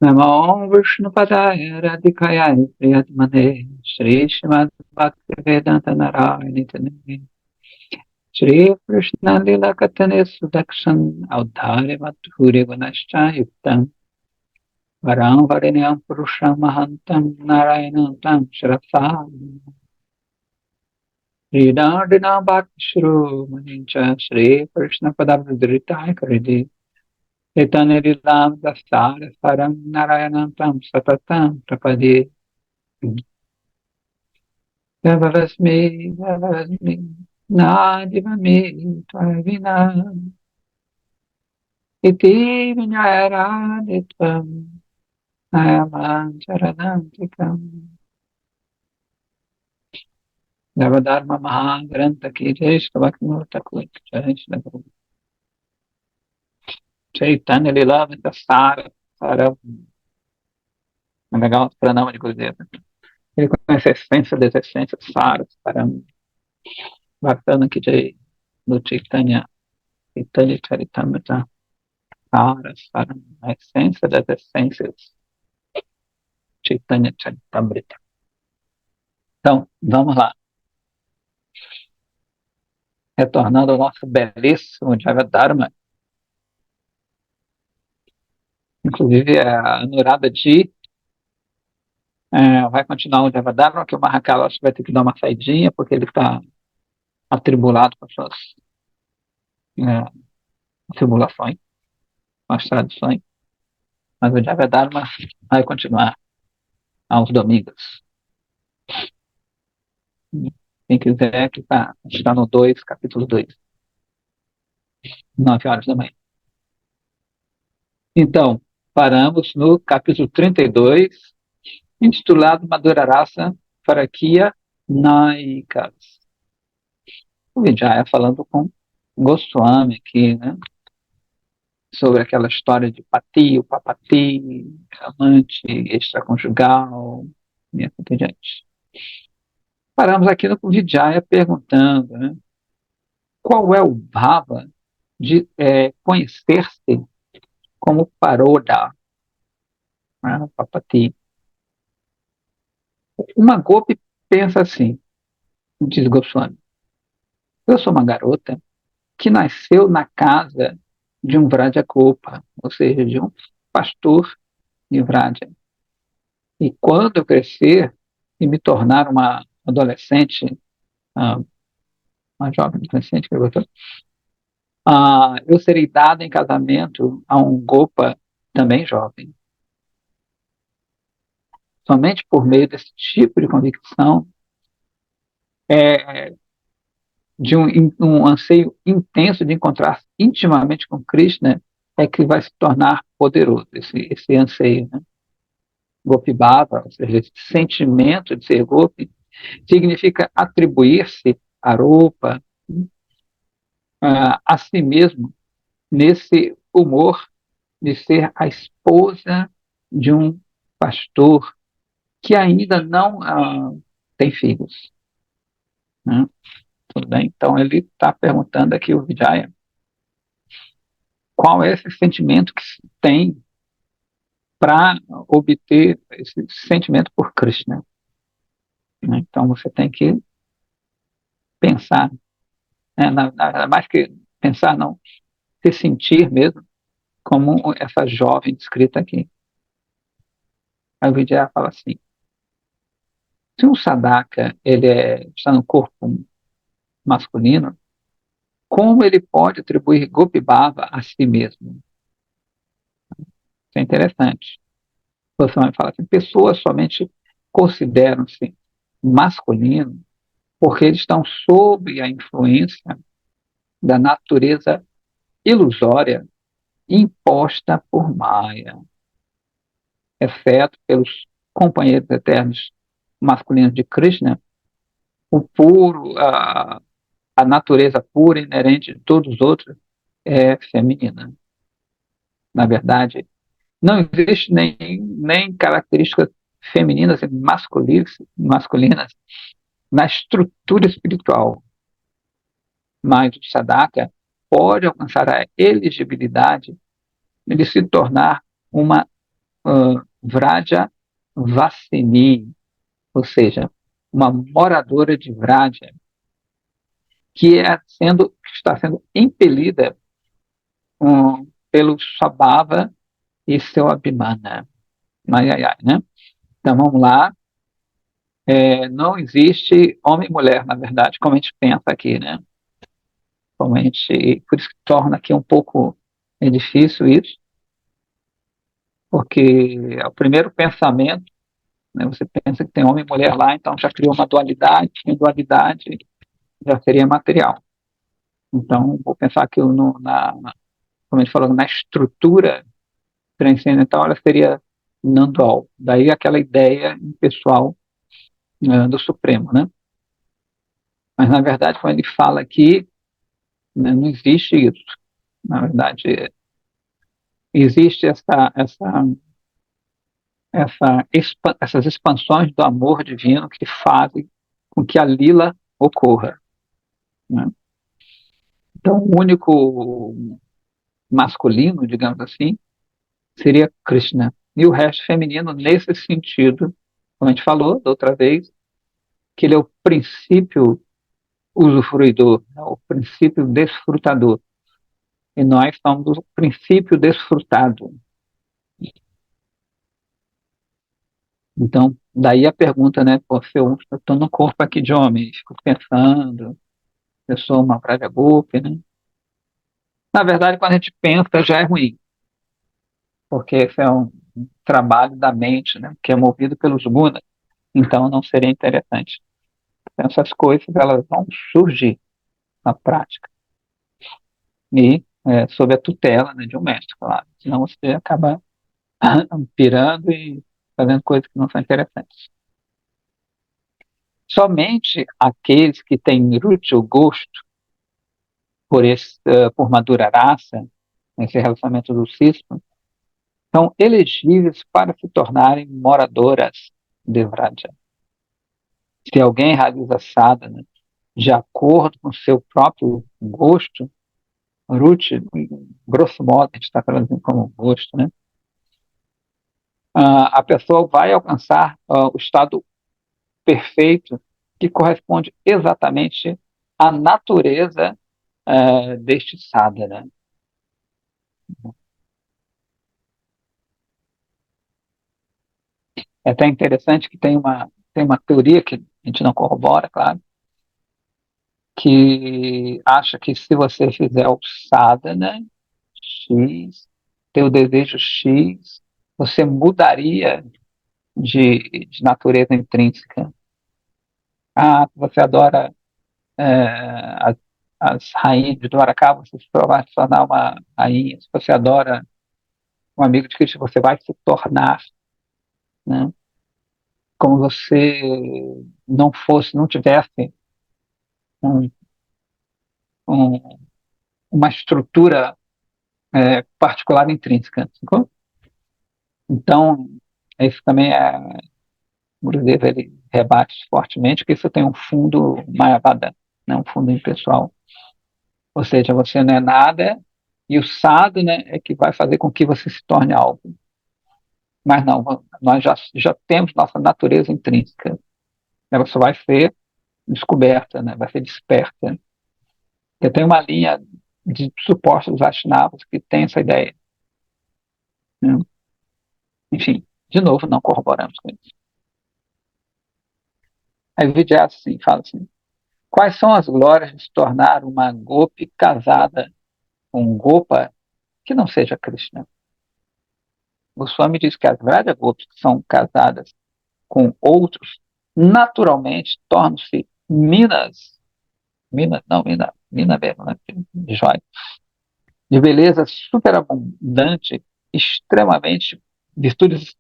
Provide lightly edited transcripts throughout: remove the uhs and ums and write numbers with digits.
Namo Vishnupadaya Radhikaya Priyatmane Shri Srimad Bhaktivedanta Narayana Tane Shri Krishna Lila Katane Sudakshan Avdhare Madhuri Vanascha Yuktam Varam Varinyam Purusham Mahantam Narayanam Tam Shrafam Shri Dardina Bhakti Shru Manincha Shri Krishna Padabhridritai Karidi Chaitanya Lilam Dasara Saram Narayanam Tam Satatam Prapadi Devasmi Nadivami Tvavina Iti Vinayaraditam Ayaman Charanantikam Devadharma Mahagranta Ki Jai Shri Bhaktivinoda Thakur Jai Shri Guru Chaitanya Lilamrita Sara Saram é legal o pranama de Gurudeva. Ele conhece a essência das essências Sara Saram Bhaktana Ki Jai do Chaitanya Chaitanya Charitamrita Sara Saram, a essência das essências Chaitanya Charitamrita. Então, vamos lá. Retornando ao nosso belíssimo Jagadharma. Inclusive, a Anuradha Ji vai continuar o Jagadharma, que o Mahakala acho que vai ter que dar uma saidinha, porque ele está atribulado com as suas tribulações, com as tradições. Mas o Jagadharma vai continuar aos domingos. Quem quiser, que está no 2, capítulo 2, 9 horas da manhã. Então, paramos no capítulo 32, intitulado Madhurarasa Parakya Naikas. O Vijaya falando com Goswami aqui, né? Sobre aquela história de pati, o papati, amante extraconjugal, e assim por diante. Paramos aqui no Vijaya perguntando, né? Qual é o bhava de conhecer-se como paroda, né? Papati. Uma Gopi pensa assim, diz Goswami, eu sou uma garota que nasceu na casa de um Vrajagopa, ou seja, de um pastor de Vraja. E quando eu crescer e me tornar uma adolescente, uma jovem adolescente, eu serei dada em casamento a um Gopa também jovem. Somente por meio desse tipo de convicção, de um anseio intenso de encontrar intimamente com Krishna, é que vai se tornar poderoso esse anseio, né? Gopi Bhava, ou seja, esse sentimento de ser Gopi, significa atribuir-se a roupa, a si mesmo, nesse humor de ser a esposa de um pastor que ainda não tem filhos, né? Tudo bem? Então ele está perguntando aqui o Vijaya, qual é esse sentimento que se tem para obter esse sentimento por Krishna, né? Então você tem que pensar, né? Mais que pensar, não, se sentir mesmo como essa jovem descrita aqui. Aí o Vijaya fala assim, se um sadhaka está no corpo masculino, como ele pode atribuir Gopi Bhava a si mesmo? Isso é interessante. Você vai falar assim, pessoas somente consideram-se masculinos porque eles estão sob a influência da natureza ilusória imposta por Maya, exceto pelos companheiros eternos masculinos de Krishna, o puro, a natureza pura inerente de todos os outros é feminina. Na verdade, não existe nem características femininas e masculinas na estrutura espiritual, mas o sadhaka pode alcançar a elegibilidade de se tornar uma Vraja Vasini, ou seja, uma moradora de Vraja, que está sendo impelida pelo Swabhava e seu Abhimana. Ai, ai, ai, né? Então vamos lá. Não existe homem e mulher, na verdade, como a gente pensa aqui, né? Como a gente, por isso que torna aqui um pouco difícil isso, porque é o primeiro pensamento, né? Você pensa que tem homem e mulher lá, então já criou uma dualidade, e dualidade já seria material. Então, vou pensar que como a gente falou, na estrutura transcendental, ela seria não dual. Daí aquela ideia impessoal do Supremo, né? Mas, na verdade, quando ele fala aqui, né, não existe isso. Na verdade, existe essas expansões do amor divino que fazem com que a lila ocorra, né? Então, o único masculino, digamos assim, seria Krishna. E o resto feminino, nesse sentido, como a gente falou da outra vez, que ele é o princípio usufruidor, né? O princípio desfrutador. E nós somos o princípio desfrutado. Então, daí a pergunta, né? Pô, se eu estou no corpo aqui de homem, fico pensando, eu sou uma praga golpe, né? Na verdade, quando a gente pensa, já é ruim, porque esse é um trabalho da mente, né? Que é movido pelos gunas, então não seria interessante. Então, essas coisas, elas vão surgir na prática e sob a tutela, né, de um mestre, claro. Senão você acaba pirando e fazendo coisas que não são interessantes. Somente aqueles que têm ruti, o gosto, por madura raça, nesse relacionamento do cisma, são elegíveis para se tornarem moradoras de Vraja. Se alguém realiza sadhana de acordo com seu próprio gosto, ruti, grosso modo, a gente está traduzindo como gosto, né? A pessoa vai alcançar o estado perfeito que corresponde exatamente à natureza deste sadhana. É até interessante que tem uma teoria que a gente não corrobora, claro, que acha que se você fizer o sadhana X, ter o desejo X, você mudaria de natureza intrínseca. Ah, você adora as, as rainhas de Dwaraka, você vai se tornar uma rainha. Se você adora um amigo de Cristo, você vai se tornar, né? Como você não tivesse um, um, uma estrutura particular intrínseca. Sacou? Então, isso também o Gurudev, ele rebate fortemente que isso tem um fundo Mayavada, né, um fundo impessoal. Ou seja, você não é nada e o sadhu, né, é que vai fazer com que você se torne algo. Mas não, nós já temos nossa natureza intrínseca. Ela só vai ser descoberta, né, vai ser desperta. Eu tenho uma linha de supostos Vaishnavas que tem essa ideia, né? Enfim, de novo, não corroboramos com isso. Aí o Vidyasa assim, fala assim: quais são as glórias de se tornar uma gopi casada com um gopa que não seja Krishna? O Swami diz que as Vraja Gopis que são casadas com outros, naturalmente tornam-se mina mesmo, né? De joia, de beleza superabundante, extremamente, virtudes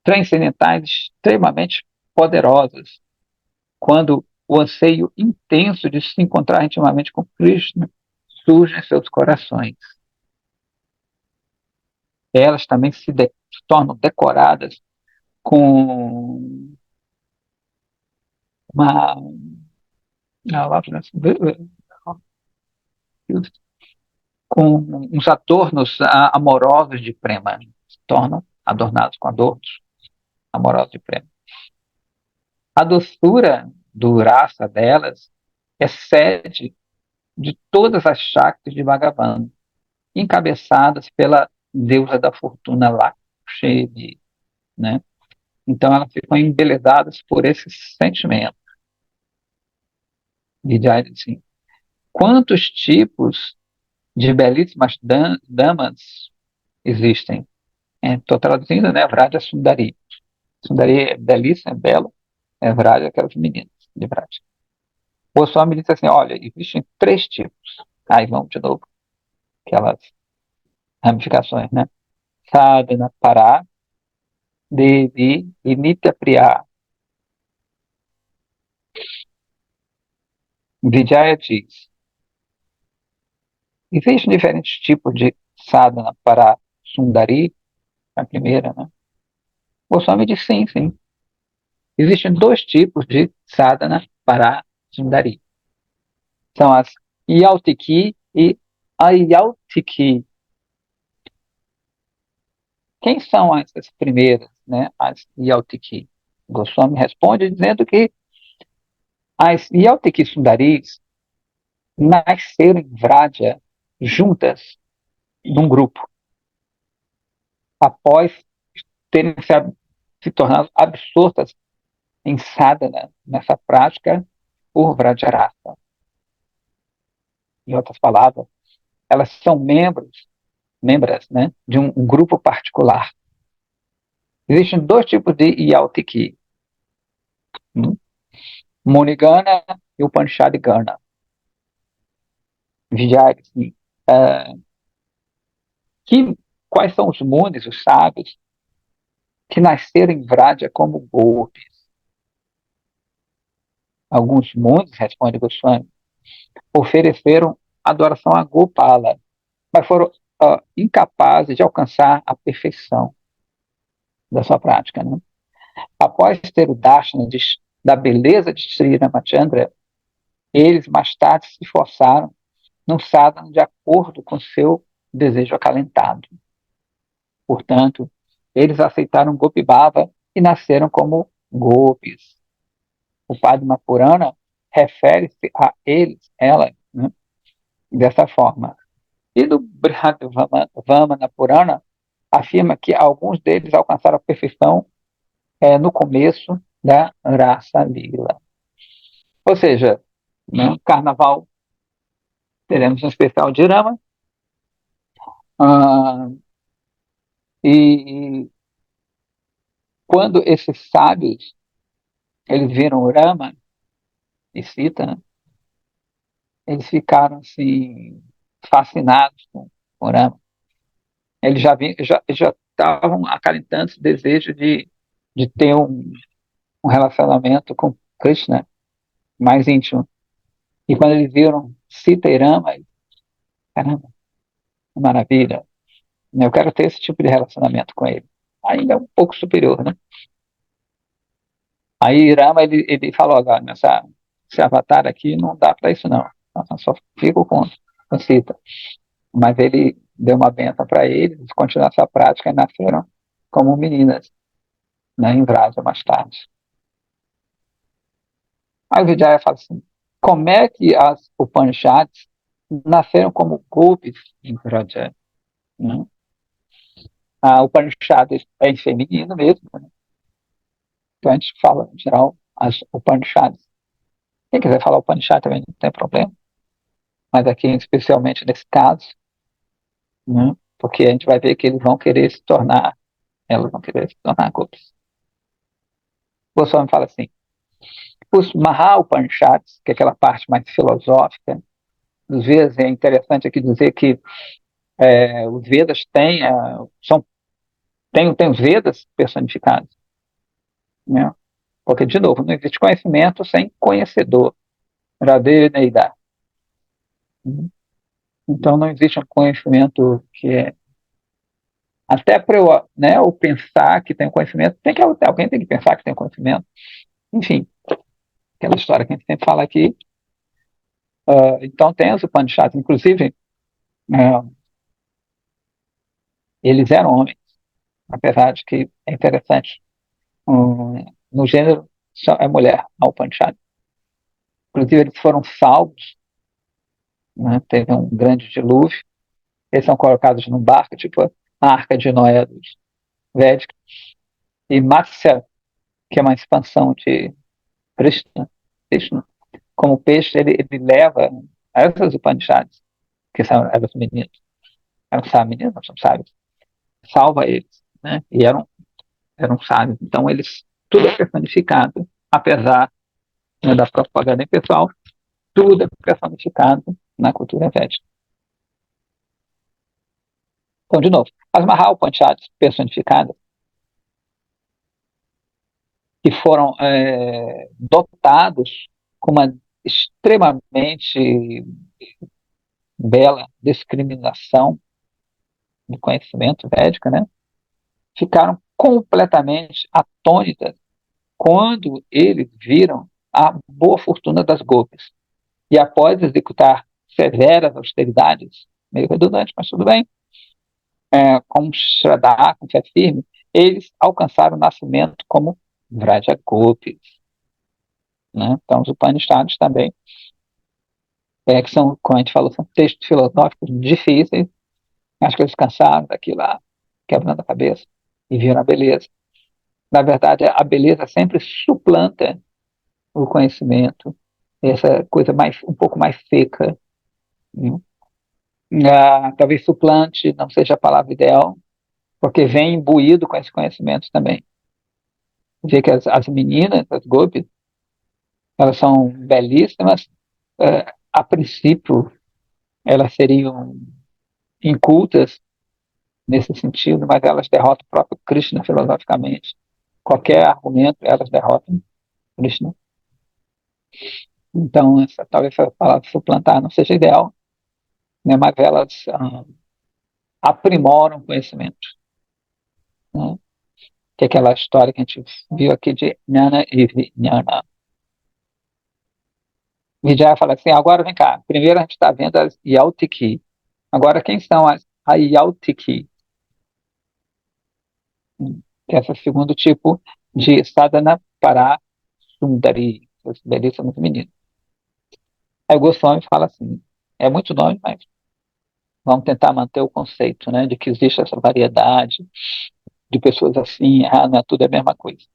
transcendentais extremamente poderosas, quando o anseio intenso de se encontrar intimamente com Krishna surge em seus corações. Elas também se tornam decoradas com uma, com uns adornos amorosos de prema. Se tornam adornados com adornos amorosos de prêmio. A doçura do rasa delas excede de todas as Shaktis de Bhagavan, encabeçadas pela deusa da fortuna Lakshmi, né? Então elas ficam embelezadas por esse sentimento. Vijaya diz assim, quantos tipos de belíssimas damas existem? Estou traduzindo, né? Vraja Sundari. Sundari é belíssima, é bela. Vraja, aquelas meninas de Vraja. O Goswami disse assim, olha, existem 3 tipos. Aí vamos de novo, aquelas ramificações, né? Sadhana Para, Devi e Nitya Priya. Vijaya diz, existem diferentes tipos de sadhana para Sundari, a primeira, né? O Goswami diz sim, sim. Existem 2 tipos de sadhana para Sundari. São as Yautiki e Ayautiki. Quem são essas primeiras, né? As Yautiki? Goswami responde dizendo que as Yautiki Sundaris nasceram em Vraja juntas num grupo, após terem se tornado absortas em sadhana, nessa prática, por Vrajarasa. Em outras palavras, elas são membros, né, de um grupo particular. Existem 2 tipos de Yautiki, Monigana e Upanishadgana. Vijaya, assim, quais são os munis, os sábios, que nasceram em Vraja como golpes? Alguns munis, responde Goswami, ofereceram adoração a Gopala, mas foram incapazes de alcançar a perfeição da sua prática. Né? Após ter o darshana da beleza de Sri Ramachandra, eles mais tarde se esforçaram no sadhana de acordo com seu desejo acalentado. Portanto, eles aceitaram Gopi Bhava e nasceram como gopis. O Padma Purana refere-se a elas, né, dessa forma. E do Brihadvamana Purana afirma que alguns deles alcançaram a perfeição no começo da Rasa Lila. Ou seja, no carnaval teremos um especial de Rama, e quando esses sábios eles viram o Rama e Sita, né, eles ficaram assim fascinados com o Rama. Eles já estavam acalentando esse desejo de ter um relacionamento com Krishna mais íntimo. E quando eles viram Sita e Rama, caramba, maravilha, eu quero ter esse tipo de relacionamento com ele. Ainda é um pouco superior, né? Aí Rama, ele falou, agora, esse avatar aqui não dá para isso não, eu só fico com Sita. Mas ele deu uma benção para eles, continuaram essa prática e nasceram como meninas, né, em Vraja mais tarde. Aí o Vijaya fala assim, como é que as Upanishads nasceram como gopis em Vraja? Né? A Upanishad é em feminino mesmo, né? Então a gente fala, em geral, as Upanishads. Quem quiser falar Upanishad também não tem problema, mas aqui, especialmente nesse caso, né? Porque a gente vai ver que eles vão querer se tornar, elas vão querer se tornar gopis. O Goswami fala assim, os Maha-Upanishads, que é aquela parte mais filosófica dos Vedas, é interessante aqui dizer que os Vedas tem os Vedas personificados, né? Porque, de novo, não existe conhecimento sem conhecedor. Radhe Neida. Então, não existe um conhecimento que é. Até para eu pensar que tem conhecimento, alguém tem que pensar que tem conhecimento. Enfim, aquela história que a gente sempre fala aqui. Então, tem os Upanishads, inclusive, eles eram homens. apesar de que é interessante, no gênero só é mulher, a Upanishad. Inclusive, eles foram salvos, né? Teve um grande dilúvio, eles são colocados num barco, tipo a Arca de Noé dos Védicos, e Matsya, que é uma expansão de Krishna, Krishna como peixe, ele leva essas Upanishads, que são eram meninos, eram sábios, meninos, não são sábios, salva eles, né? E eram sábios. Então, eles, tudo é personificado, apesar, né, da propaganda impessoal, tudo é personificado na cultura védica. Então, de novo, as Mahapanchads personificadas, que foram dotados com uma extremamente bela discriminação do conhecimento védico, né? Ficaram completamente atônitas quando eles viram a boa fortuna das gopis. E após executar severas austeridades, meio redundante, mas tudo bem, com Shraddha, com fé firme, eles alcançaram o nascimento como Vraja Gopis. Né? Então, os Upanishads também, que são, como a gente falou, são textos filosóficos difíceis, acho que eles cansaram daquilo lá, quebrando a cabeça, e viram a beleza. Na verdade, a beleza sempre suplanta o conhecimento, essa coisa mais, um pouco mais seca. Né? Talvez suplante não seja a palavra ideal, porque vem imbuído com esse conhecimento também. Vê que as meninas, as gopis, elas são belíssimas. A princípio, elas seriam incultas nesse sentido, mas elas derrotam o próprio Krishna filosoficamente. Qualquer argumento, elas derrotam Krishna. Então, talvez essa palavra suplantar não seja ideal, né, mas elas aprimoram o conhecimento. Né? Que é aquela história que a gente viu aqui de Jnana e Vijnana. Vijaya fala assim, agora vem cá, primeiro a gente está vendo as Yautiki. Agora, quem são as Yautiki? Que é esse segundo tipo de sadhana para Sundari, os belíssimos meninos. Aí o Goswami fala assim, é muito nome, mas vamos tentar manter o conceito, né, de que existe essa variedade de pessoas assim, não é tudo a mesma coisa.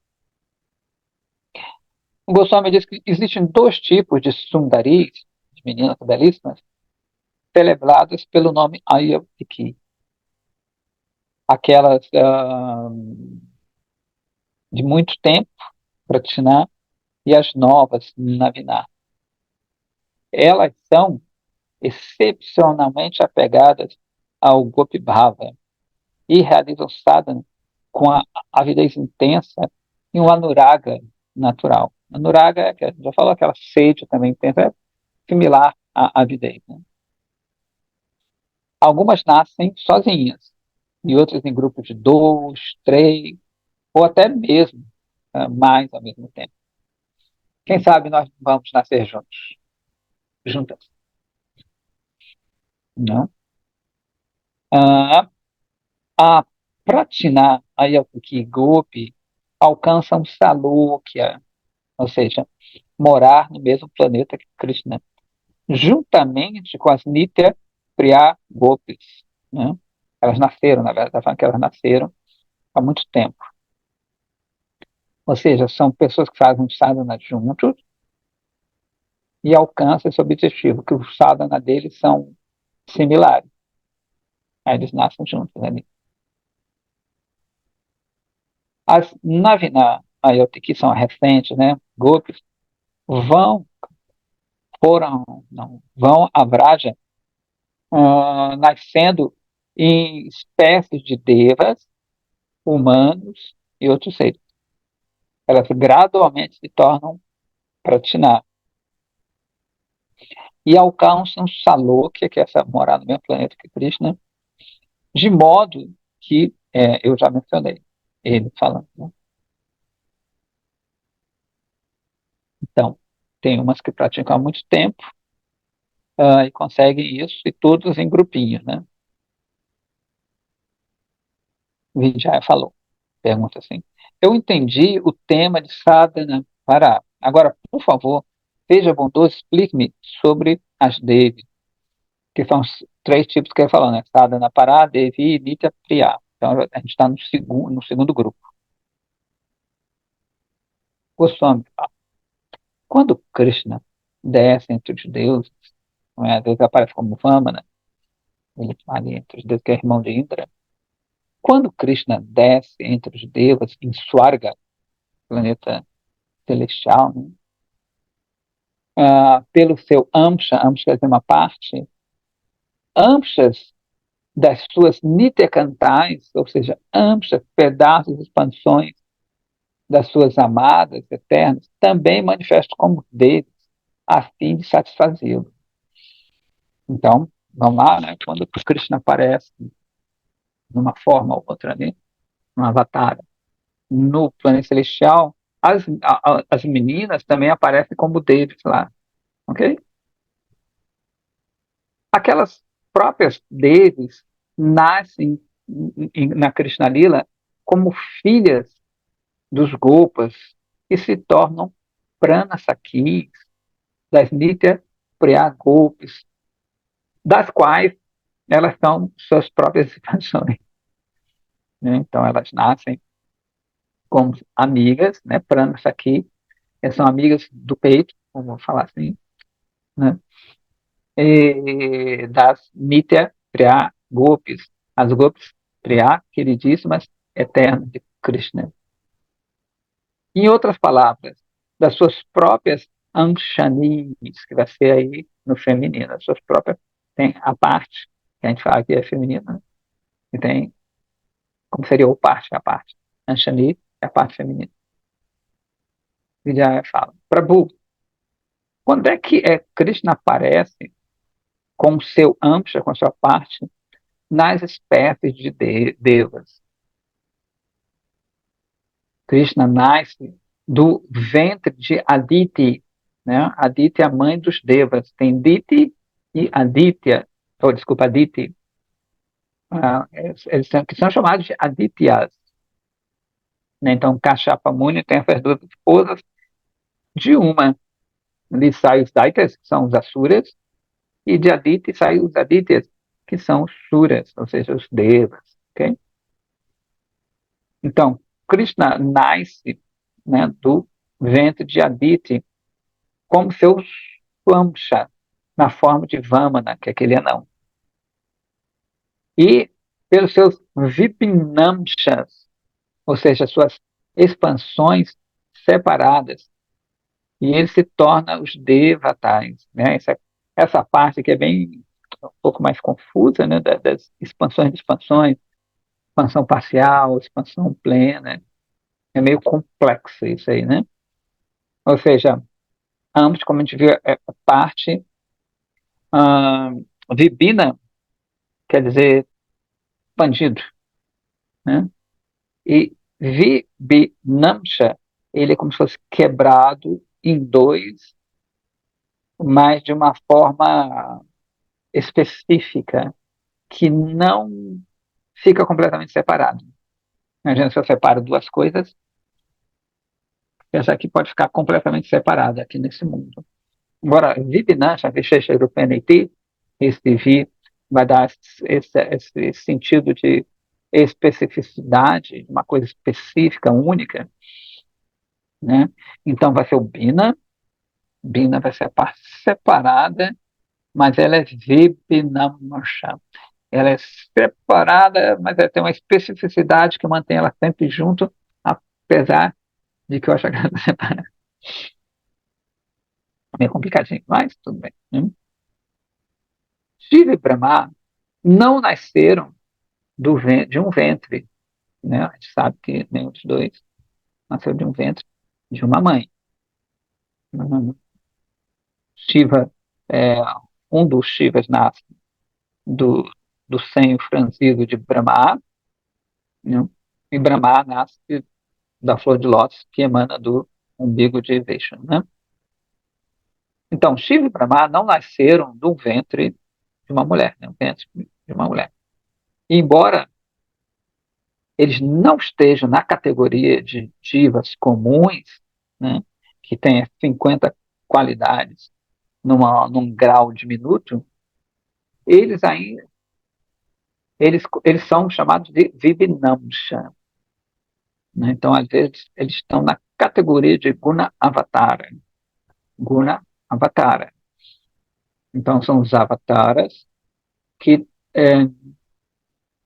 O Goswami diz que existem dois tipos de sundaris, de meninas belíssimas, celebradas pelo nome Ayaviki. Aquelas de muito tempo, Pratinar, e as novas, Navinar. Elas são excepcionalmente apegadas ao Gopi Bhava e realizam sadhana com a avidez intensa e um anuraga natural. Anuraga, que a gente já falou, aquela sede também intensa, é similar à avidez. Né? Algumas nascem sozinhas, e outras em grupos de dois, três, ou até mesmo mais ao mesmo tempo. Quem sabe nós vamos nascer juntos, juntas. Não? Ah, a Pratina, a Yakuki Gopi, alcançam Salokya, ou seja, morar no mesmo planeta que Krishna, juntamente com as Nitya Priya Gopis. Né? Elas nasceram, na verdade, falando que elas nasceram há muito tempo. Ou seja, são pessoas que fazem sadhana juntos e alcançam esse objetivo, que os sadhana deles são similares. Aí eles nascem juntos ali. As Navina Ayoti, que são recentes, né, Gopis, vão, não, vão a Vraja, nascendo em espécies de devas, humanos e outros seres. Elas gradualmente se tornam Pratina e alcançam Salokya, que é essa morar no mesmo planeta que Krishna, de modo que eu já mencionei ele falando. Né? Então, tem umas que praticam há muito tempo e conseguem isso, e todos em grupinhos, né? Vijaya falou. Pergunta assim. Eu entendi o tema de sadhana para. Agora, por favor, seja bondoso, explique-me sobre as Devi, que são os três tipos que eu falou, né? Sadhana para, Devi e Nitya Priya. Então, a gente está no segundo grupo. Goswami, quando Krishna desce entre os deuses, não é? Às vezes aparece como Vamana, ele está ali entre os deuses, que é irmão de Indra. Quando Krishna desce entre os devas em Swarga, planeta celestial, né? Pelo seu Amsha quer dizer uma parte, Amshas das suas Nityakantais, ou seja, Amshas, pedaços, expansões das suas amadas eternas, também manifestam como deles, a fim de satisfazê-lo. Então, vamos lá, né? Quando Krishna aparece numa forma ou outra ali, num avatar, no planeta celestial, as meninas também aparecem como deles lá, ok? Aquelas próprias deves nascem na Krishna Lila como filhas dos Gopas e se tornam Prana Sakhis, das Nitya Priya Gopis, das quais elas são suas próprias expansões, né? Então elas nascem como amigas, né? Prana Sakhi, são amigas do peito, vamos falar assim, né? E das Nitya Priya Gopis, as Gopis Priya, queridíssimas, eternas de Krishna. Em outras palavras, das suas próprias Anshanis, que vai ser aí no feminino, as suas próprias, tem a parte, que a gente fala que é feminina, né? E tem, como seria o parte, a parte. Anshani é a parte feminina. E já fala, Prabhu, quando é que Krishna aparece com o seu Amsha, com a sua parte, nas espécies de devas? Krishna nasce do ventre de Aditi, né? Aditi é a mãe dos devas. Tem Diti e Aditya, ou desculpa, Aditi, que são chamados de Adityas, né? Então, Kashyapa Muni tem essas duas esposas, de uma lhe saem os Daitas, que são os Asuras, e de Aditi saem os Adityas, que são os Suras, ou seja, os Devas, ok? Então, Krishna nasce, né, do ventre de Aditi, como seu Swamsha, na forma de Vamana, que é aquele anão. E pelos seus Vipinamshas, ou seja, suas expansões separadas, e ele se torna os Devatas, né? Essa parte que é bem um pouco mais confusa, né? Das expansões de expansões, expansão parcial, expansão plena, é meio complexo isso aí, né? Ou seja, ambos, como a gente viu, é parte. ah, Vibina quer dizer expandido, né? E Vibinamsha, ele é como se fosse quebrado em dois, mas de uma forma específica, que não fica completamente separado. Imagina se eu separo duas coisas, essa aqui pode ficar completamente separada aqui nesse mundo. Agora, Vibinasha, Vishesha Rupaniti, esse Vi vai dar esse sentido de especificidade, uma coisa específica, única, né? Então vai ser o Bina, Bina vai ser a parte separada, mas ela é Vibinamasha. Ela é separada, mas ela tem uma especificidade que mantém ela sempre junto, apesar de que eu acho que ela está separada. Meio complicadinho, mas tudo bem, né? Shiva e Brahma não nasceram de um ventre, né? A gente sabe que nenhum dos dois nasceu de um ventre de uma mãe. Shiva, é, um dos Shivas nasce do, do senho franzido de Brahma, né? E Brahma nasce da flor de lótus que emana do umbigo de Vishnu, né? Então, Shiva e Brahma não nasceram do ventre de uma mulher, né? Um ventre de uma mulher. E embora eles não estejam na categoria de divas comuns, né, que tem 50 qualidades num grau diminuto, eles ainda eles são chamados de Vibhinamsa, né? Então, às vezes, eles estão na categoria de Guna Avatara. Guna Avatara. Então, são os avataras que é,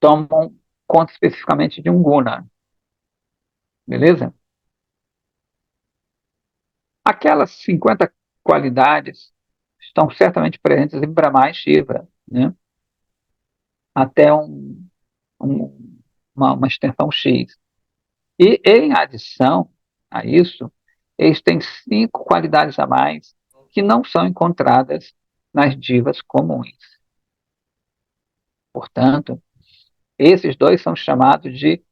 tomam conta especificamente de um guna, beleza? Aquelas 50 qualidades estão certamente presentes em Brahma e Shiva, né? Até uma extensão X. E, em adição a isso, eles têm 5 qualidades a mais que não são encontradas nas divas comuns. Portanto, esses dois são chamados de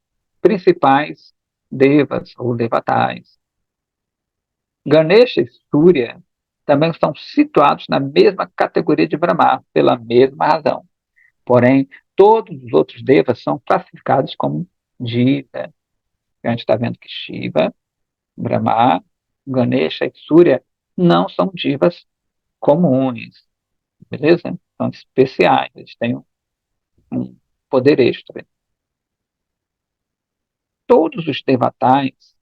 principais devas ou devatais. Ganesha e Surya também estão situados na mesma categoria de Brahma, pela mesma razão. Porém, todos os outros devas são classificados como diva. A gente está vendo que Shiva, Brahma, Ganesha e Surya não são divas comuns, beleza? São especiais, eles têm um poder extra. Todos os devatais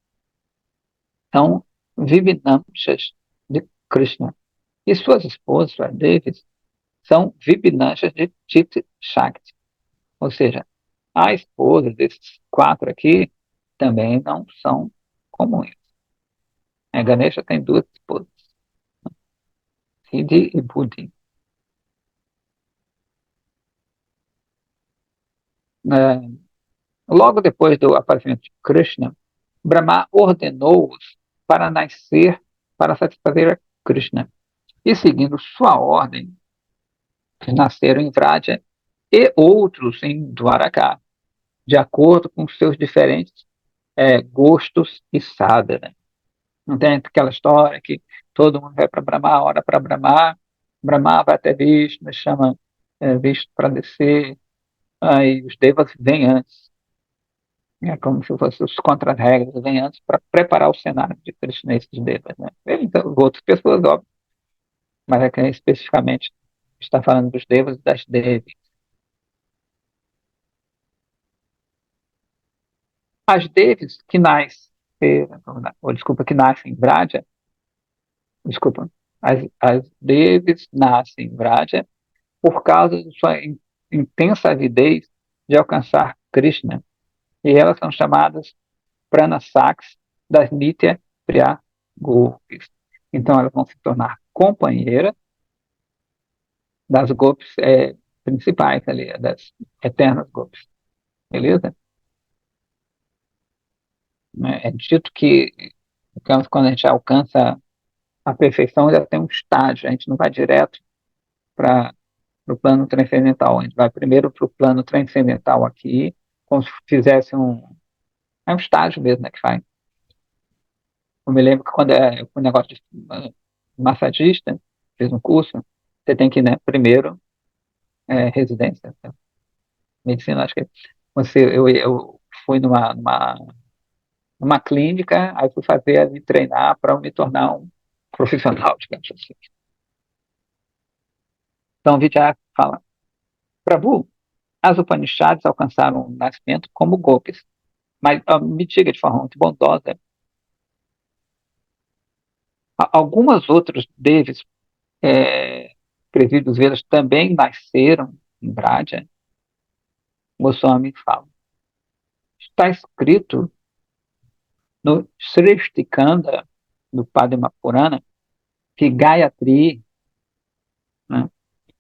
são Vibhinamshas de Krishna. E suas esposas, as Devis, são Vibhinamshas de Chit Shakti. Ou seja, a esposa desses 4 aqui também não são comuns. A Ganesha tem 2 esposas, Siddhi e Buddhi. É, logo depois do aparecimento de Krishna, Brahma ordenou-os para nascer para satisfazer a Krishna. E seguindo sua ordem, nasceram em Vraja e outros em Dwaraka, de acordo com seus diferentes gostos e sadhana. Não tem aquela história que todo mundo vai para Brahma, ora para Brahma, Brahma vai até Vishnu, chama Vishnu para descer, aí os devas vêm antes. É como se fossem os contra-regras, vêm antes para preparar o cenário de Krishna, esses devas. Né? Então, outras pessoas, óbvio, mas aqui especificamente está falando dos devas e das devis. As devis que nascem, ou desculpa, que nascem em Vraja, desculpa, as devis nascem em Vraja por causa de sua intensa avidez de alcançar Krishna, e elas são chamadas Pranasaks das Nitya Priya Gopis. Então elas vão se tornar companheiras das Gopis principais ali, das eternas Gopis. Beleza? É dito que quando a gente alcança a perfeição, já tem um estágio, a gente não vai direto para o plano transcendental, a gente vai primeiro para o plano transcendental aqui, como se fizesse um estágio mesmo, né, que faz. Eu me lembro que quando eu fui um negócio de massagista, fiz um curso, você tem que, né, primeiro, residência, né, medicina, acho que eu fui numa clínica, aí fui fazer, me treinar para me tornar um profissional, digamos assim. Então, Vidya fala, Prabhu, as Upanishads alcançaram o nascimento como golpes, mas me diga de forma muito bondosa, algumas outras deves previdos Vedas também nasceram em Braja. Goswami fala. Está escrito no Srishtikanda do Padma Purana que Gayatri, né,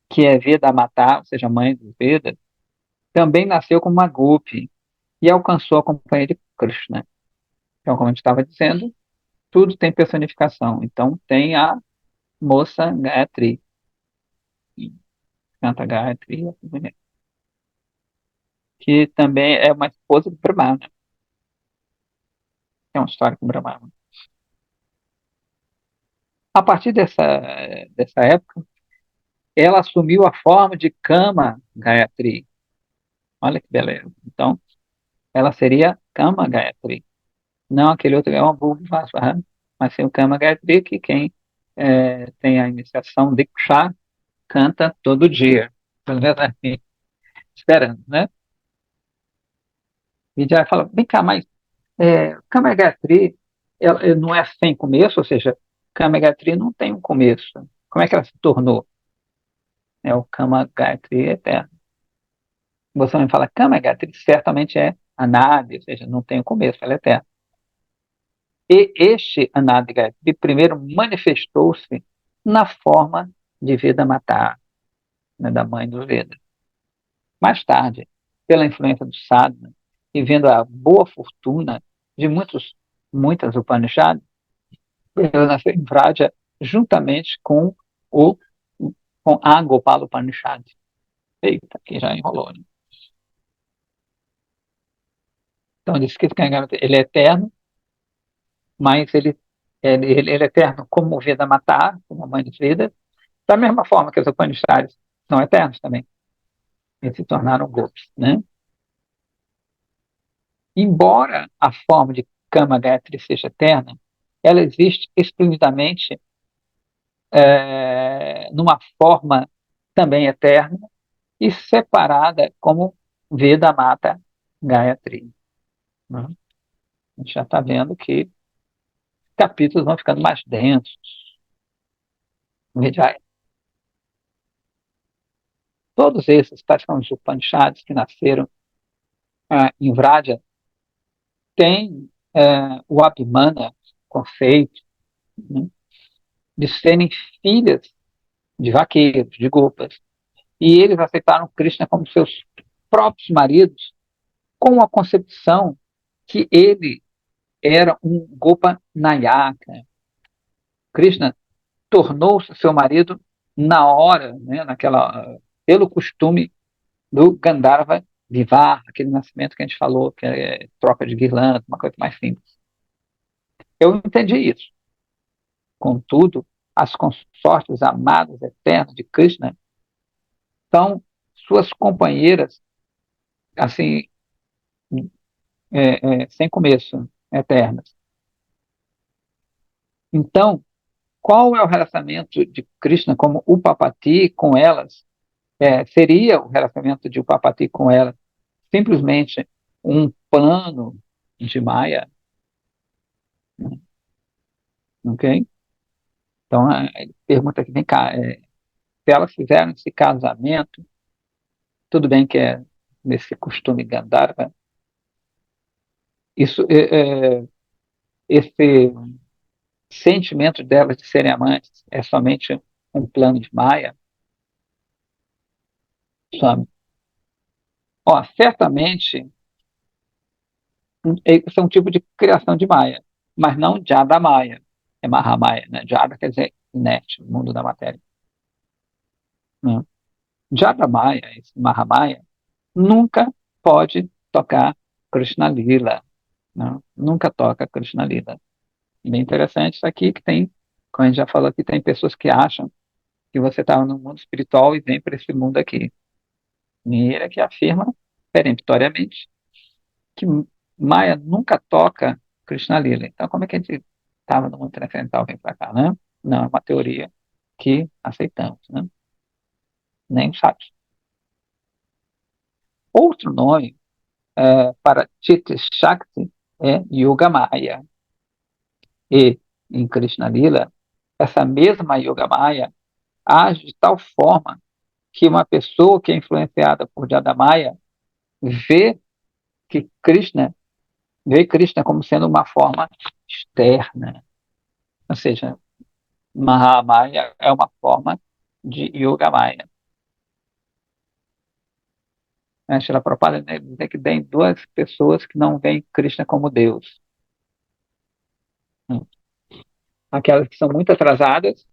que é Veda Mata, ou seja, mãe dos Vedas, também nasceu como uma Gopi e alcançou a companhia de Krishna. Então, como a gente estava dizendo, tudo tem personificação. Então, tem a moça Gayatri, que canta Gayatri, que também é uma esposa de Brahma, né? É uma história com Brahma. A partir dessa época, ela assumiu a forma de Kama Gayatri. Olha que beleza. Então, ela seria Kama Gayatri. Não aquele outro, é uma Bhuvasvaha, mas sim o Kama Gayatri, que quem tem a iniciação Diksha canta todo dia. Pelo menos assim, esperando, né? E já fala, vem cá, mas Kama Gayatri ela não é sem começo, ou seja, Kama Gayatri não tem um começo. Como é que ela se tornou? É o Kama Gayatri eterno. Você me fala, Kama Gayatri certamente é Anadi, ou seja, não tem um começo, ela é eterna. E este Anadi Gayatri primeiro manifestou-se na forma de Veda Mata, né, da mãe dos Vedas. Mais tarde, pela influência do sadhana e vendo a boa fortuna de muitas Upanishads, ela nasceu em Vraja juntamente o, com a Gopala Upanishad. Eita, aqui já enrolou, né? Então, ele diz que ele é eterno, mas ele é eterno como o Veda Mata, como a mãe dos Vedas, da mesma forma que os Upanishads são eternos também. Eles se tornaram Gopis, né? Embora a forma de Kama Gayatri seja eterna, ela existe explicitamente numa forma também eterna e separada como Vedamata Gayatri, né? A gente já está vendo que capítulos vão ficando mais densos. Todos esses, praticamente Upanishads que nasceram em Vraja, têm o Abhimana, conceito, né, de serem filhas de vaqueiros, de gopas. E eles aceitaram Krishna como seus próprios maridos, com a concepção que ele era um Gopa Nayaka. Krishna tornou-se seu marido na hora, né, pelo costume do Gandharva Vivah, aquele nascimento que a gente falou, que é troca de guirlanda, uma coisa mais simples. Eu entendi isso. Contudo, as consortes amadas eternas de Krishna são suas companheiras, assim, sem começo, eternas. Então, qual é o relacionamento de Krishna como Upapati com elas? Seria o relacionamento de Upapati com elas simplesmente um plano de Maya? Ok? Então, ele pergunta aqui, vem cá, se elas fizeram esse casamento, tudo bem que é nesse costume Gandharva, isso, esse sentimento delas de serem amantes é somente um plano de Maya? Sabe? Ó, certamente isso é um tipo de criação de Maya, mas não Jada Maya, é Mahamaya, né? Jada quer dizer inerte, mundo da matéria. Né? Jada Maya, esse Mahamaya, nunca pode tocar Krishna Lila, né? Nunca toca Krishna Lila. Bem interessante isso aqui, que tem, como a gente já falou aqui, tem pessoas que acham que você está no mundo espiritual e vem para esse mundo aqui. Mira que afirma peremptoriamente que Maya nunca toca Krishna Lila. Então, como é que a gente estava no mundo transcendental vem para cá, né? Não, é uma teoria que aceitamos, né? Nem sabe. Outro nome para Chit Shakti é Yoga Maya. E, em Krishna Lila, essa mesma Yoga Maya age de tal forma que uma pessoa que é influenciada por Jadamaya vê que Krishna, vê Krishna como sendo uma forma externa. Ou seja, Mahamaya é uma forma de Yogamaya. A Shri Prabhupada diz que tem duas pessoas que não veem Krishna como Deus. Aquelas que são muito atrasadas,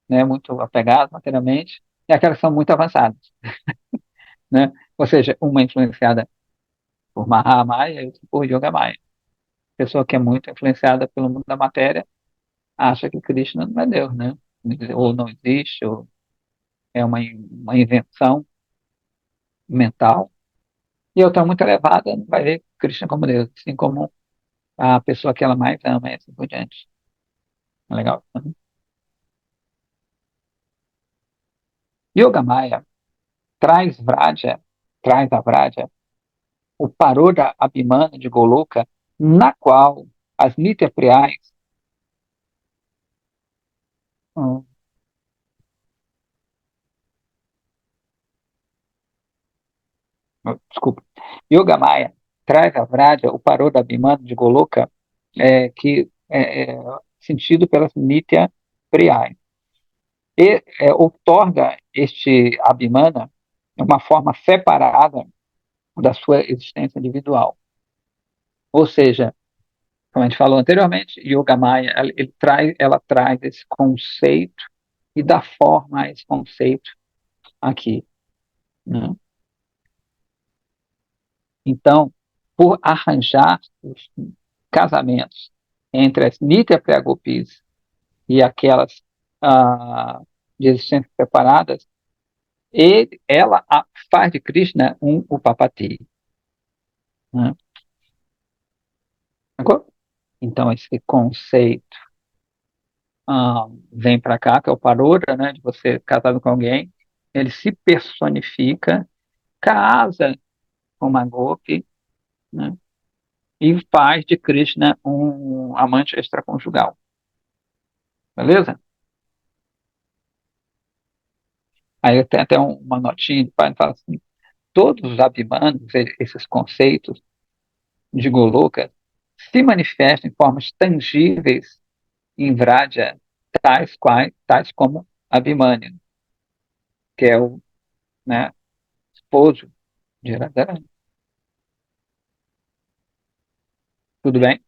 né, muito apegadas materialmente, e aquelas que são muito avançadas. Né? Ou seja, uma influenciada por Mahamaya e outra por Yogamaya. A pessoa que é muito influenciada pelo mundo da matéria acha que Krishna não é Deus, né? Ou não existe, ou é uma invenção mental. E outra muito elevada não vai ver Krishna como Deus, assim como a pessoa que ela mais ama e assim por diante. É legal. Uhum. Yoga Maya traz Vraja, traz a Vraja, o Paroda Abhimana de Goloka, na qual as Nitya Priyais, hum, desculpa, Yoga Maya traz a Vraja, o Paroda Abhimana de Goloka, que é sentido pelas Nitya Priyais, e outorga este Abhimana uma forma separada da sua existência individual. Ou seja, como a gente falou anteriormente, Yoga Maya, ela traz esse conceito e dá forma a esse conceito aqui, né? Então, por arranjar os casamentos entre as Nitya Pragopis e aquelas de existências separadas, ela faz de Krishna um Upapati, né? Então, esse conceito vem para cá, que é o Paroda, né, de você casado com alguém, ele se personifica, casa com uma Gopi, né, e faz de Krishna um amante extraconjugal. Beleza? Aí tem até uma notinha de pai que fala assim: todos os abhimanas, esses conceitos de Goloka, se manifestam em formas tangíveis em Vraja, tais como Abhimanyu, que é o, né, esposo de Radharani. Tudo bem?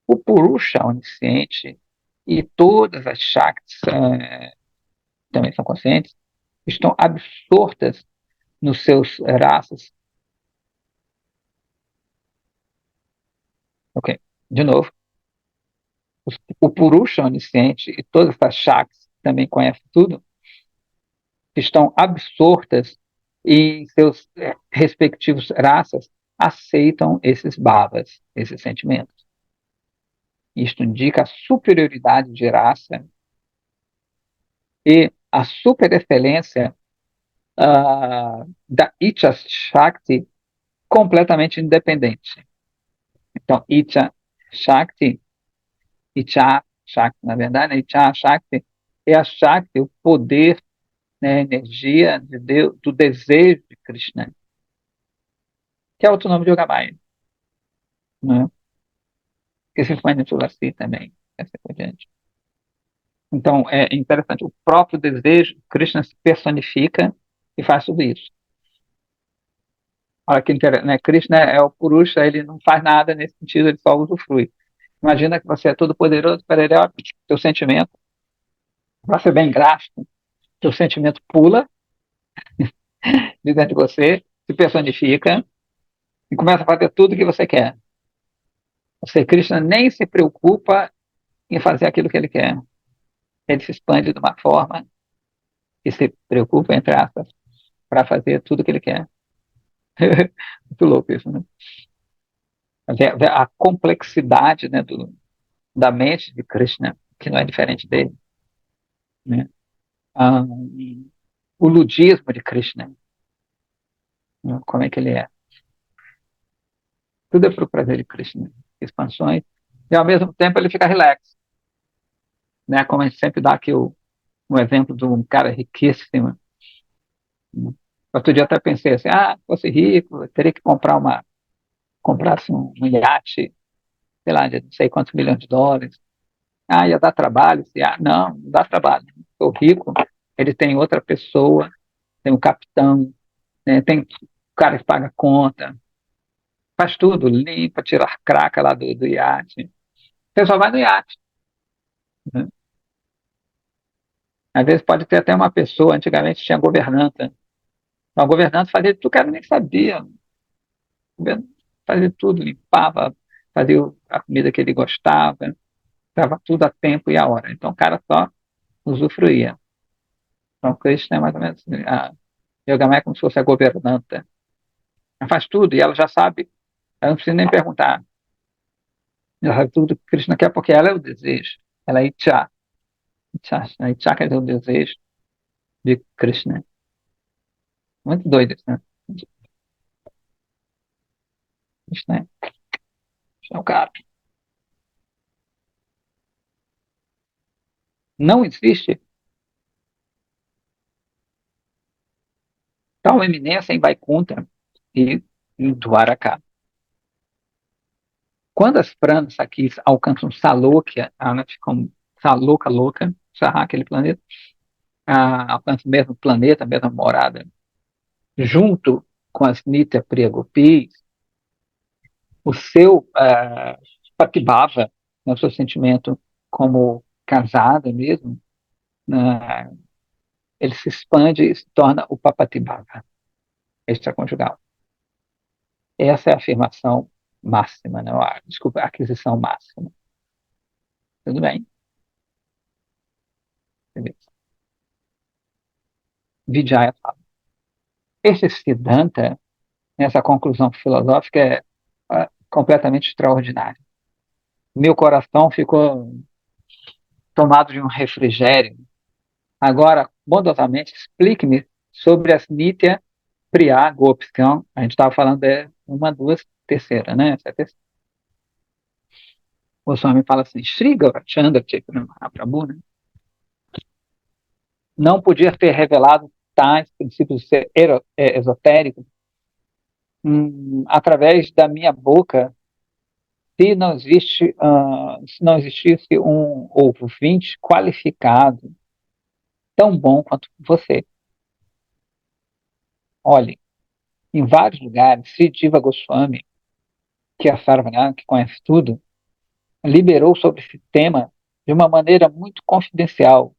O Purusha onisciente e todas as Shaktis também são conscientes, estão absortas nos seus raças. Ok, de novo. O Purusha onisciente e todas as Shaktis também conhecem tudo, estão absortas e seus respectivos raças aceitam esses bhavas, esses sentimentos. Isto indica a superioridade de raça e a superexcelência da Icha Shakti completamente independente. Então, Icha Shakti, na verdade, Icha Shakti é a Shakti, o poder, né, a energia de Deus, do desejo de Krishna, que é outro nome de Yogamaya, né? Que se faz em Tulasi também, assim por diante. Então, é interessante, o próprio desejo, Krishna se personifica e faz tudo isso. Olha que interessante, né? Krishna é o Purusha, ele não faz nada nesse sentido, ele só usufrui. Imagina que você é todo poderoso, teu sentimento, para ser bem gráfico, teu sentimento pula de dentro de você, se personifica e começa a fazer tudo o que você quer. Você, Krishna, nem se preocupa em fazer aquilo que ele quer. Ele se expande de uma forma que se preocupa, entre aspas, para fazer tudo o que ele quer. Muito louco isso, né? A complexidade, né, da mente de Krishna, que não é diferente dele, né? Ah, o ludismo de Krishna, né? Como é que ele é? Tudo é para o prazer de Krishna, expansões, e ao mesmo tempo ele fica relax, né? Como a gente sempre dá aqui um exemplo de um cara riquíssimo, né? Outro dia até pensei assim, se fosse rico, eu teria que comprasse um iate, sei lá, de não sei quantos milhões de dólares. Ia dar trabalho? Não, não dá trabalho. O rico, ele tem outra pessoa, tem um capitão, né? Tem o cara que paga conta, faz tudo, limpa, tira a craca lá do iate. Você só vai no iate, né? Às vezes pode ter até uma pessoa, antigamente tinha governanta. A governanta fazia tudo que ela nem sabia. Fazia tudo, limpava, fazia a comida que ele gostava, estava tudo a tempo e a hora. Então o cara só usufruía. Então Krishna é mais ou menos assim. Yogamaya é como se fosse a governanta. Ela faz tudo e ela já sabe. Ela não precisa nem perguntar. Ela sabe tudo que Krishna quer porque ela é o desejo. Ela é Ichá. Ichá, Ichá quer dizer o desejo de Krishna. Muito doido isso, né? Krishna é o cara. Não existe tal eminência em Vaikuntha e em Dwaraka. Quando as pranas aqui alcançam Salokya, elas ficam Saloka louca, Sarra, aquele planeta, alcançam o mesmo planeta, a mesma morada, junto com as Nitya Priya Gopis, o seu Patibhava, né, o seu sentimento como casada mesmo, ele se expande e se torna o Papatibhava, extraconjugal. Essa é a afirmação máxima, né? Desculpa, a aquisição máxima. Tudo bem? Vijaya fala. Esse Siddhanta, essa conclusão filosófica é completamente extraordinária. Meu coração ficou tomado de um refrigério. Agora, bondosamente, explique-me sobre as Nitya Priya Gopis, que a gente estava falando uma, duas, terceira, né? Essa é a terceira. O Swami fala assim, Sri Gaurachandra Chaitanya Mahaprabhu, né? Não podia ter revelado tais princípios esotéricos através da minha boca se não existisse um ouvinte qualificado tão bom quanto você. Olhe, em vários lugares, Sri Diva Goswami, que é a Sarvana, que conhece tudo, liberou sobre esse tema de uma maneira muito confidencial,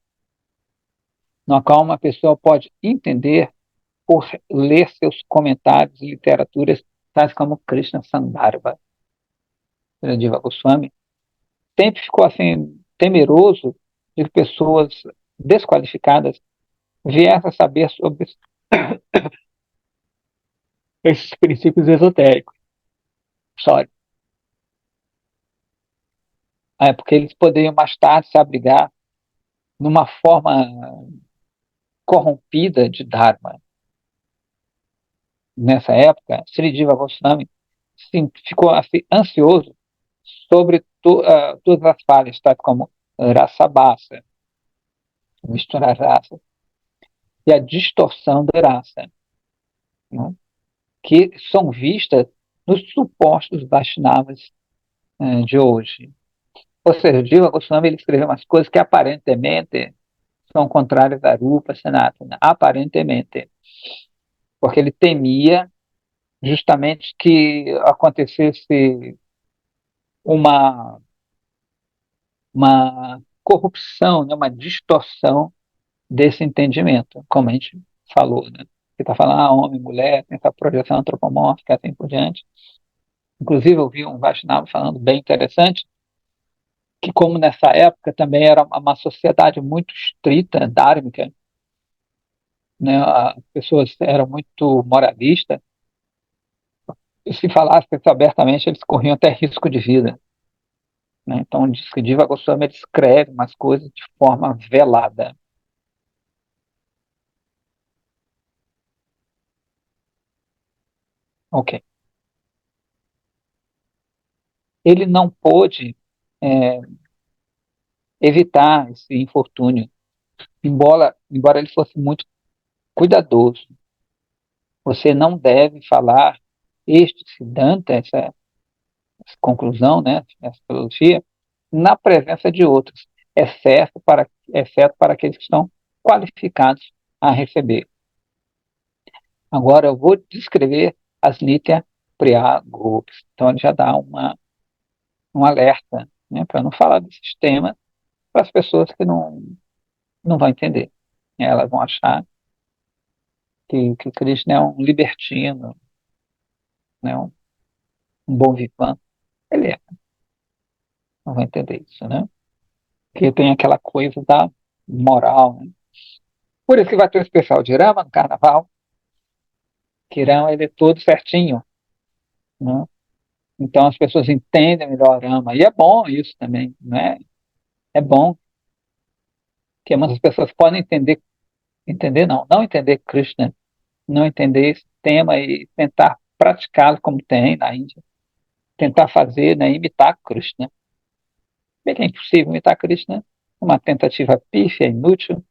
na qual uma pessoa pode entender por ler seus comentários e literaturas, tais como Krishna Sandarbha, Sri Diva Goswami, sempre ficou assim temeroso de que pessoas desqualificadas viessem a saber sobre esses princípios esotéricos. Sorry. Porque eles poderiam mais tarde se abrigar numa forma corrompida de Dharma. Nessa época, Sri Diva Goswami ficou assim, ansioso sobre todas as falhas, tais como raça-bassa, misturar raça, e a distorção da raça, né, que são vistas nos supostos Vaishnavas de hoje. Ou seja, o Diva Goswami ele escreveu umas coisas que aparentemente são contrárias à Rupa Sanatana, aparentemente, porque ele temia justamente que acontecesse uma, uma corrupção, né, uma distorção desse entendimento, como a gente falou, né? Você está falando, homem, mulher, tem essa projeção antropomórfica, assim por diante. Inclusive, eu vi um Vaishnava falando bem interessante, que como nessa época também era uma sociedade muito estrita, dármica, né? As pessoas eram muito moralistas, e se falasse isso abertamente, eles corriam até risco de vida. Né? Então, diz que Diva Goswami escreve umas coisas de forma velada. Ok. Ele não pôde é, evitar esse infortúnio, embora ele fosse muito cuidadoso. Você não deve falar este Siddhanta, essa conclusão, né, essa filosofia, na presença de outros, exceto para aqueles que estão qualificados a receber. Agora eu vou descrever as Nitya Priya Gopis. Então ele já dá um alerta, né, para não falar desses temas para as pessoas que não vão entender. Elas vão achar que Krishna é um libertino, né, um bom vivant. Ele não vai entender isso, né? Porque tem aquela coisa da moral, né? Por isso que vai ter um especial de Rama no carnaval, que Rama ele é todo certinho, né? Então as pessoas entendem melhor Rama, e é bom isso também, né? É bom que muitas pessoas podem entender não, não entender Krishna, não entender esse tema e tentar praticá-lo como tem na Índia, tentar fazer, né, imitar Krishna. Bem que é impossível imitar Krishna, uma tentativa pífia, inútil,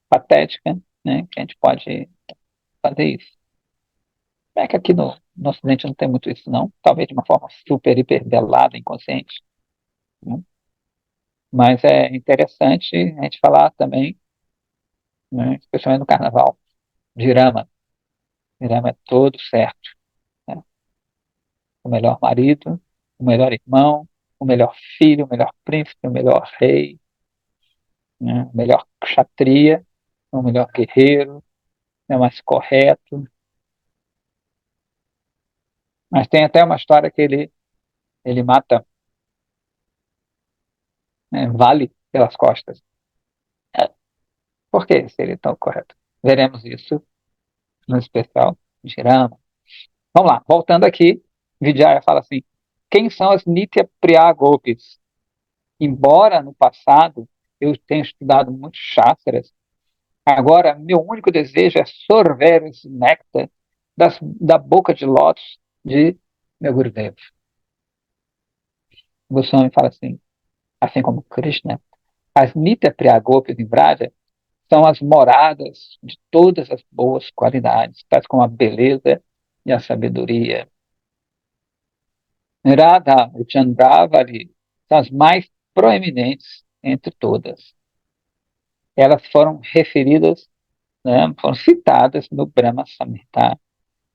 patética, né, que a gente pode fazer isso. É que aqui no Ocidente não tem muito isso, não. Talvez de uma forma super, hiper velada, inconsciente. Né? Mas é interessante a gente falar também, né, especialmente no Carnaval, de Rama. Rama é todo certo. Né? O melhor marido, o melhor irmão, o melhor filho, o melhor príncipe, o melhor rei, né? O melhor kshatriya, o melhor guerreiro, é o mais correto. Mas tem até uma história que ele mata, né, Vale pelas costas. Por que seria tão correto? Veremos isso no especial de Rama. Vamos lá, voltando aqui, Vijaya fala assim: quem são as Nitya Priya Gopis? Embora no passado eu tenha estudado muitos Shastras, agora meu único desejo é sorver esse néctar da boca de lótus de meu Gurudev. Goswami fala assim como Krishna, as Nitya Priya Gopis em Vraja são as moradas de todas as boas qualidades, tais como a beleza e a sabedoria. Radha e Chandravari são as mais proeminentes entre todas. Elas foram referidas, né, foram citadas no Brahma Samhita.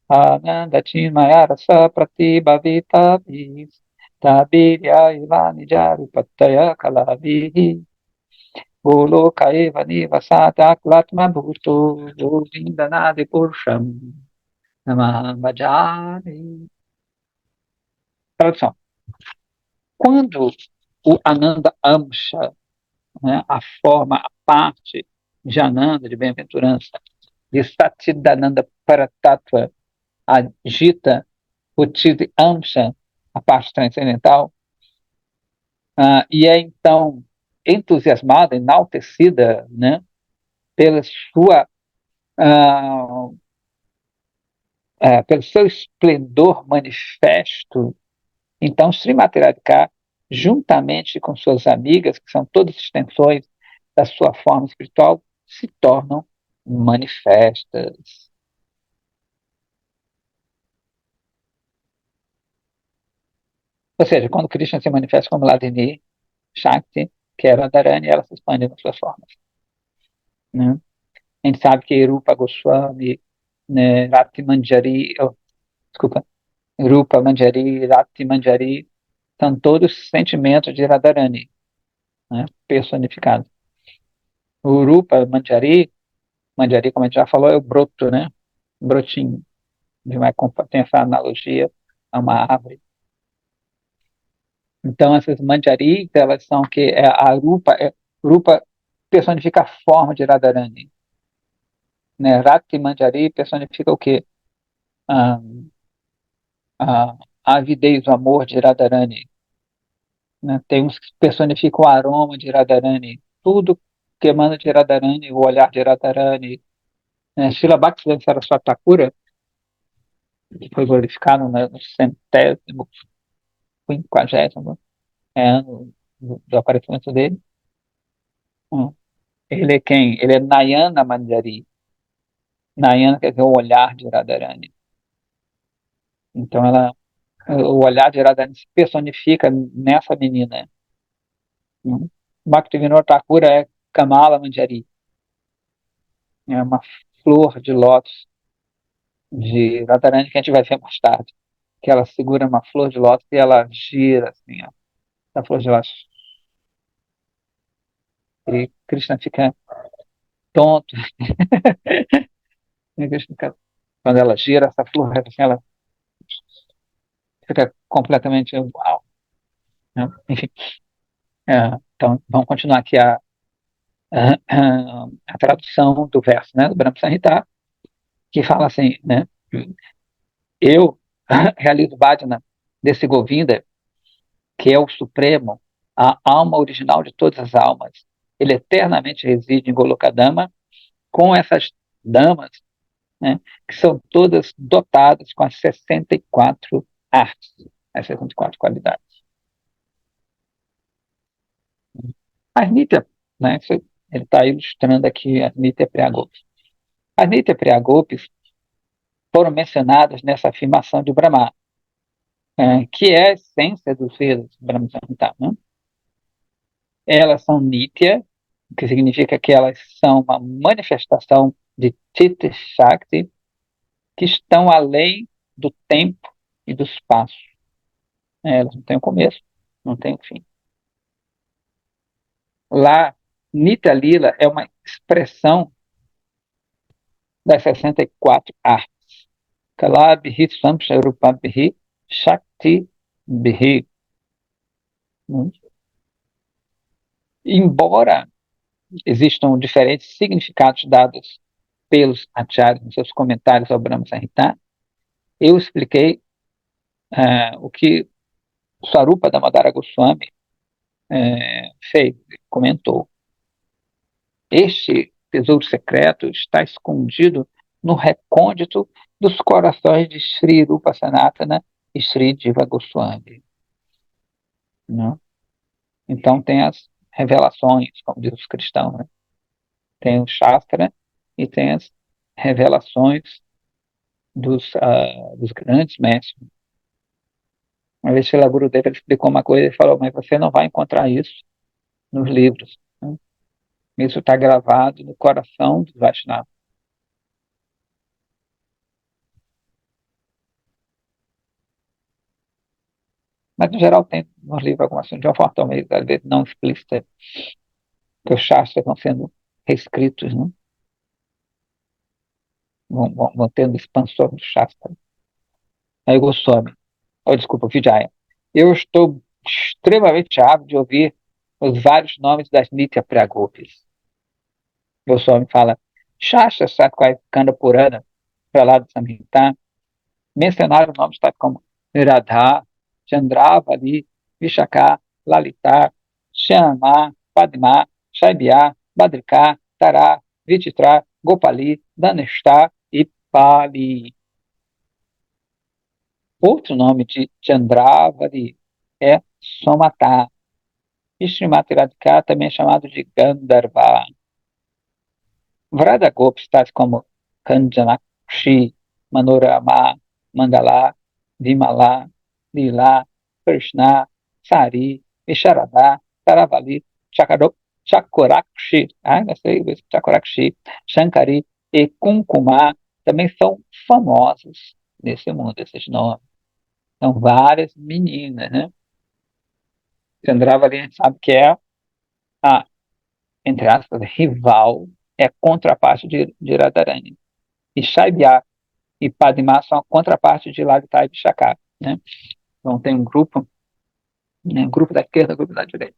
Ananda Chinmaya Rasa Pratibhavita Vis Tabirya Ivani Jarupataya Kalavihi Goloka Eva Nivasata Klatma Bhuto Govindanadi Purusham Namah Bhajami. Tradução. Quando o Ananda Amsha, né, a forma, a parte de Ananda, de bem-aventurança, de Satidananda Paratattva, agita o Chid Amsha, a parte transcendental, e é então entusiasmada, enaltecida, né, pela sua, uh, pelo seu esplendor manifesto. Então, Srimati Radhika, juntamente com suas amigas, que são todas extensões da sua forma espiritual, se tornam manifestas. Ou seja, quando Krishna se manifesta como Ladini, Shakti, que é Radharani, ela se expande nas suas formas. Né? A gente sabe que Rupa Goswami, né, Rati Manjari, desculpa, Rupa Manjari, Rati Manjari, são todos sentimentos de Radharani, né, personificados. O Rupa Manjari, Manjari, como a gente já falou, é o broto, né? Brotinho. Tem essa analogia a uma árvore. Então, essas manjaris, elas são que a Rupa personifica a forma de Radharani. Né? Rati Manjari personifica o quê? A, a avidez, o amor de Radharani. Né? Tem uns que personificam o aroma de Radharani. Tudo que emana de Radharani, o olhar de Radharani. Né? Srila Bhaktivedanta Saraswati Thakura, que foi glorificado no centésimo, quinquagésimo ano do aparecimento dele. Ele é quem? Ele é Nayana Manjari. Nayana quer dizer o olhar de Radharani. Então, o olhar de Radharani se personifica nessa menina. Bhaktivinoda Thakura é Kamala Manjari. É uma flor de lótus de Radharani que a gente vai ver mais tarde. Que ela segura uma flor de lótus e ela gira assim, ó. A flor de lótus. E Krishna fica tonto. E Krishna quando ela gira essa flor, assim, ela fica completamente uau. Né? Enfim, então vamos continuar aqui a tradução do verso, né, do Brahma Samhita, que fala assim, né? Eu realizo bhajana desse Govinda, que é o Supremo, a alma original de todas as almas. Ele eternamente reside em Golokadama, com essas damas, né, que são todas dotadas com as 64 artes, as 64 qualidades. As Nitya, né, ele está ilustrando aqui as Nitya Priyagopis. As Nitya Priyagopis foram mencionadas nessa afirmação de Brahma, que é a essência dos Vedas, Brahma Samhita, né? Elas são Nitya, o que significa que elas são uma manifestação de Chitta Shakti, que estão além do tempo e do espaço. Elas não têm o começo, não têm o fim. Lá, Nitya Lila é uma expressão das 64 artes. Kalabhi Samsharupabhi Shakti Bihi. Embora existam diferentes significados dados pelos acharyas nos seus comentários ao Brahma Samhita, eu expliquei o que Swarupa Damodara Goswami fez, comentou. Este tesouro secreto está escondido no recôndito dos corações de Sri Rupa Sanatana e Sri Jiva Goswami. Não? Então tem as revelações, como diz os cristãos, né? Tem o Shastra e tem as revelações dos grandes mestres. Uma vez Srila Gurudeva explicou uma coisa e falou, mas você não vai encontrar isso nos livros. Né? Isso está gravado no coração dos Vaishnavas. Mas, no geral, tem nos livros algumas de uma forma talvez, às vezes, não explícita, que os Shastras vão sendo reescritos, né? Vão tendo expansão do Shastra. Aí Goswami, desculpa, Vijaya. Eu estou extremamente ávido de ouvir os vários nomes das Nitya Pragopis. Goswami fala, Shastra Satvai Kanda Purana, para lá do Samhita, mencionaram nomes tais como Radha, Chandravali, Vishaka, Lalita, Shyama, Padma, Shaibya, Badrika, Tara, Vichitra, Gopali, Daneshta e Pali. Outro nome de Chandravali é Somata. E Srimati Radhika também é chamado de Gandharva. Vrada Gopis, tais como Kanjanakshi, Manorama, Mangala, Vimala, Lila, Krishna, Sari, Visharada, Taravali, Chakorakshi, Chakorakshi, Shankari e Kunkuma também são famosos nesse mundo, esses nomes. São várias meninas, né? Chandravali a gente sabe que é a, entre aspas, rival, é contraparte de Radharani. E Shaibya e Padma são a contraparte de Lalita e Vishaka, né? Então tem um grupo, né, grupo da esquerda, grupo da direita.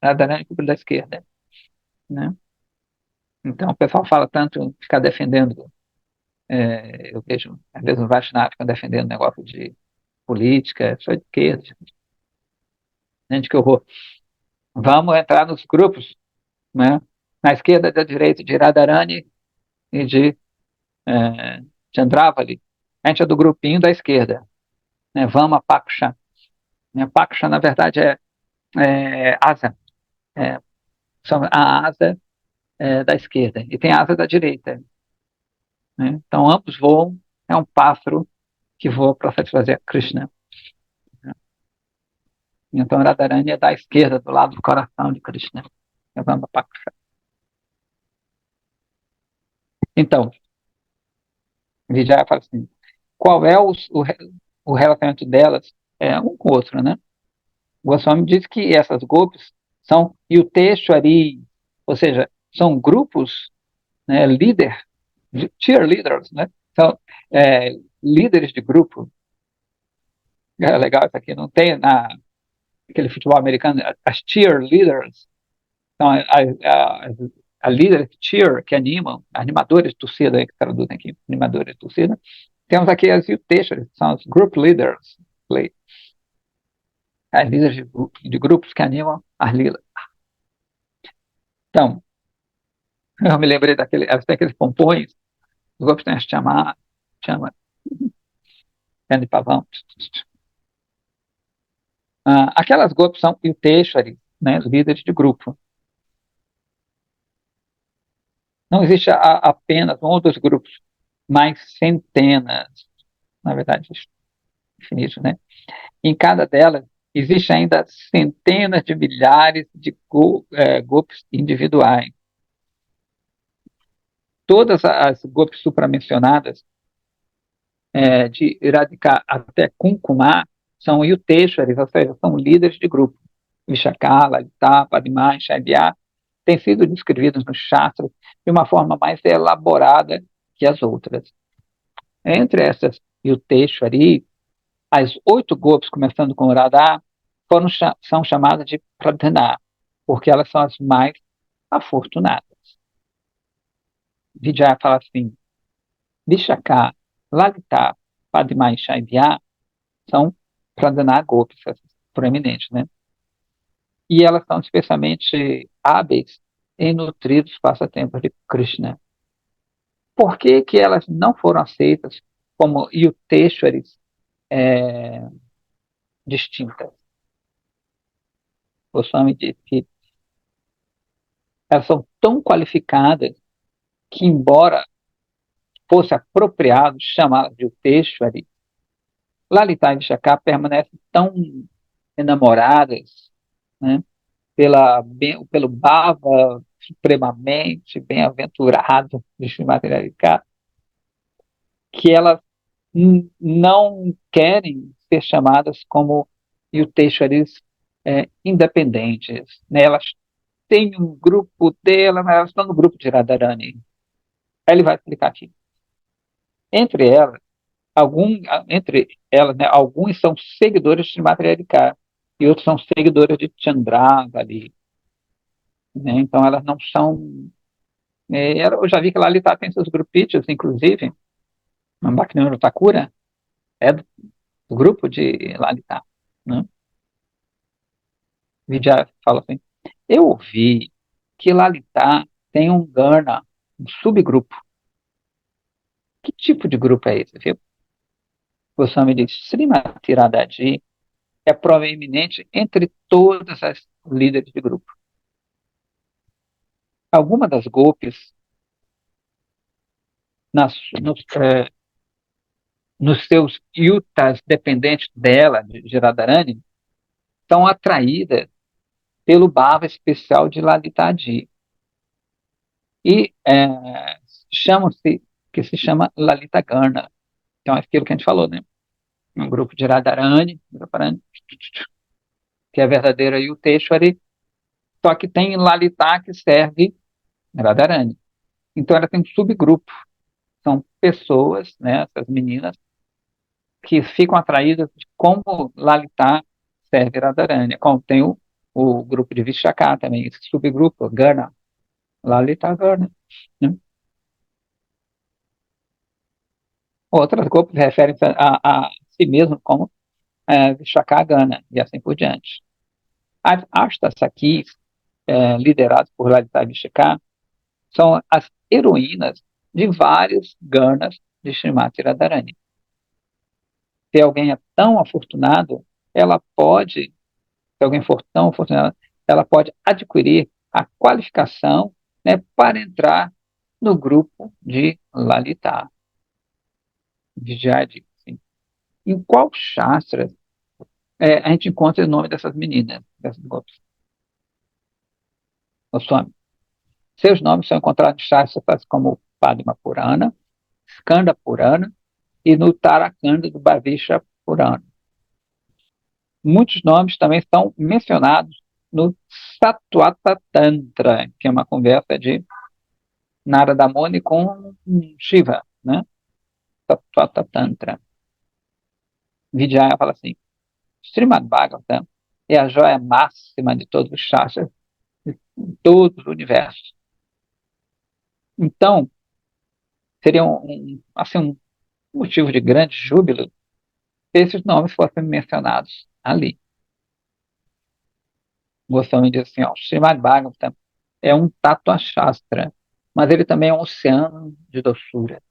Radharani, grupo da esquerda, né? Então o pessoal fala tanto, ficar defendendo, eu vejo, às vezes o Vaishnava fica defendendo negócio de política, só de esquerda, gente, que horror. Vamos entrar nos grupos, né? Na esquerda e da direita, de Radharani e de Chandravali. A gente é do grupinho da esquerda, né? Vama Paksha. Né? Paksha, na verdade, é asa. É, são a asa da esquerda e tem a asa da direita. Né? Então, ambos voam. É um pássaro que voa para satisfazer Krishna. Né? Então, Radharani é da esquerda, do lado do coração de Krishna. É Vama Paksha. Então, Vijaya fala assim, qual é o relacionamento delas um com o outro, né? O Goswami diz que essas golpes são Yuteshwari, ou seja, são grupos, né, cheerleaders, né? São líderes de grupo. É legal isso aqui, não tem aquele futebol americano, as cheerleaders, são a líderes de cheer, que animam, animadores de torcida, que traduzem aqui, animadores de torcida, Temos aqui as Yuteshwaris, que são os Group Leaders, as líderes de grupos que animam as lilas. Então, eu me lembrei elas têm aqueles pompons, os grupos têm a chama, pé de pavão. Aquelas grupos são Yuteshwaris, né, líderes de grupo. Não existe apenas um ou dois grupos, mas centenas, na verdade, infinitos, né? Em cada delas, existe ainda centenas de milhares de grupos individuais. Todas as grupos supramencionadas, de Radhika até Kumkumar, são Yuteshwaris, ou seja, são líderes de grupo. Vishaka, Lalita, Padma, Shaibya, têm sido descrevidos nos Shastras de uma forma mais elaborada que as outras. Entre essas Yuteshwari, as 8 golpes, começando com Radha, são chamadas de Pradhana, porque elas são as mais afortunadas. Vijaya fala assim: Vishaka, Lalita, Padma e Shaibya são Pradhana golpes, proeminentes, né? E elas são especialmente hábeis em nutrir os passatempos de Krishna. Por que que elas não foram aceitas como Yuteshwaris distintas? Goswami disse que elas são tão qualificadas que, embora fosse apropriado chamá-las de Yuteshwari, Lalita e Vishaka permanecem tão enamoradas, né, pelo Bhava supremamente bem-aventurado de Srimati Radhika, que elas não querem ser chamadas como Yuteshwaris independentes. Né? Elas têm um grupo dela, mas elas estão no grupo de Radharani. Aí ele vai explicar aqui. Entre elas, né, alguns são seguidores de Srimati Radhika e outros são seguidores de Chandravali. Né? Então, elas não são... eu já vi que lá ele tem seus grupitos, inclusive, no Bhaktivinoda Thakura, é do grupo de Lalita. Né? Vidya fala assim: eu ouvi que Lalita tem um Gana, um subgrupo. Que tipo de grupo é esse? Viu? Goswami diz: Srimati Radhaji é proeminente entre todas as líderes de grupo. Algumas das golpes, nas, nos, nos seus yutas dependentes dela, de Radharani, são atraídas pelo bhava especial de Lalitaji. E que se chama Lalita Gana. Então, é aquilo que a gente falou, né? Um grupo de Radharani, que é a verdadeira Yuteshwari, só que tem Lalita que serve Radharani. Então, ela tem um subgrupo. São pessoas, né, essas meninas, que ficam atraídas de como Lalita serve Radharani. Como tem o grupo de Vishaka também, esse subgrupo, Gana, Lalita Gana. Né? Outros grupos referem-se a si mesmo como Vishaka Gana, e assim por diante. As Ashtasakis, liderados por Lalita Vishaka, são as heroínas de vários Ganas de Srimati Radharani. Se alguém é tão afortunado, se alguém for tão afortunado, ela pode adquirir a qualificação, né, para entrar no grupo de Lalita. Vijay, assim. Em qual Shastra a gente encontra o nome dessas meninas, dessas golpes? Goswami. Seus nomes são encontrados em Shastras como Padma Purana, Skanda Purana e no Tarakanda do Bhavisha Purana. Muitos nomes também são mencionados no Sattvata Tantra, que é uma conversa de Narada Muni com Shiva, né? Sattvata Tantra. Vijaya fala assim: Srimad Bhagavatam é a joia máxima de todos os shastras, de todos os universos. Então, seria assim, motivo de grande júbilo se esses nomes fossem mencionados ali. Goswami diz assim, ó, Srimad Bhagavatam é um tattva shastra, mas ele também é um oceano de doçura.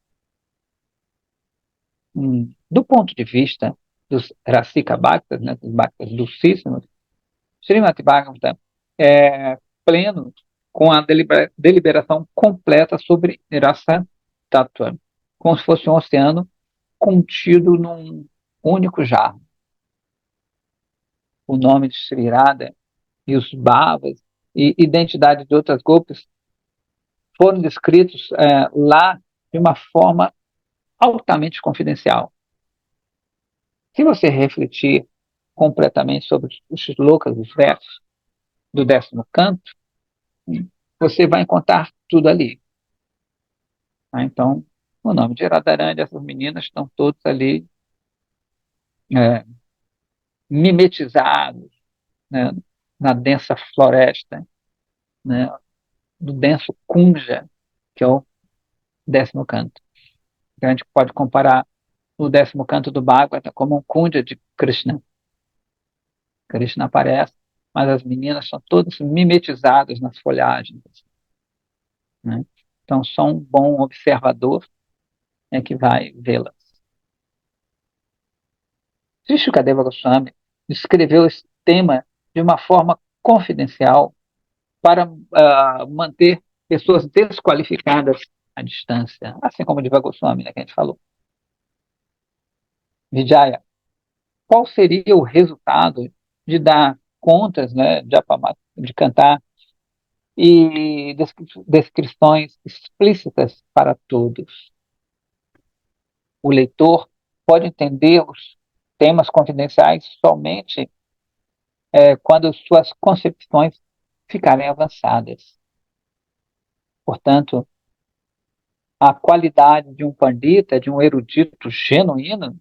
Do ponto de vista dos Rasika Bhaktas, né, dos Bhaktas dulcíssimos, Srimad Bhagavatam é pleno com a deliberação completa sobre Rasa Tattva, como se fosse um oceano contido num único jarro. O nome de Sri Radha e os bhavas e identidade de outras golpes foram descritos lá de uma forma altamente confidencial. Se você refletir completamente sobre os shlokas, os versos do 10º canto, você vai encontrar tudo ali. Tá? Então, o nome de Radharani, essas meninas estão todas ali é, mimetizados, né, na densa floresta, né, do denso Kunja, que é o 10º canto. Então, a gente pode comparar o 10º canto do Bhagavata como um Kunja de Krishna. Krishna aparece, mas as meninas são todas mimetizadas nas folhagens. Né? Então, só um bom observador é que vai vê-las. Sri Shukadeva Goswami descreveu esse tema de uma forma confidencial para manter pessoas desqualificadas à distância, assim como Diva Goswami, né, que a gente falou. Vijaya, qual seria o resultado de dar contas, né, de cantar e descrições explícitas para todos? O leitor pode entender os temas confidenciais somente quando suas concepções ficarem avançadas. Portanto, a qualidade de um pandita, de um erudito genuíno,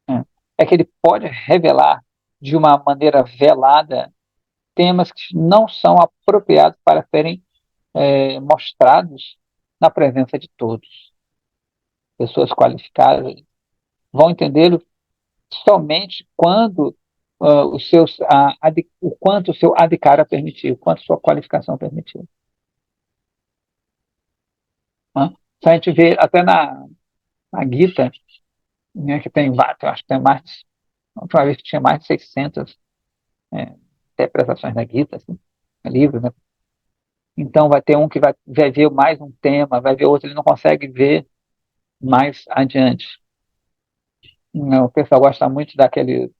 né, é que ele pode revelar de uma maneira velada temas que não são apropriados para serem mostrados na presença de todos. Pessoas qualificadas vão entendê-lo somente quando o quanto o seu adhikara permitiu, o quanto sua qualificação permitiu. Né? Então a gente vê até na Gita, né, que tem, eu acho que tem mais, a última vez que tinha mais de 600 é, interpretações da Gita, assim, livro, né? Então vai ter um que vai ver mais um tema, vai ver outro, ele não consegue ver mais adiante. O pessoal gosta muito daquele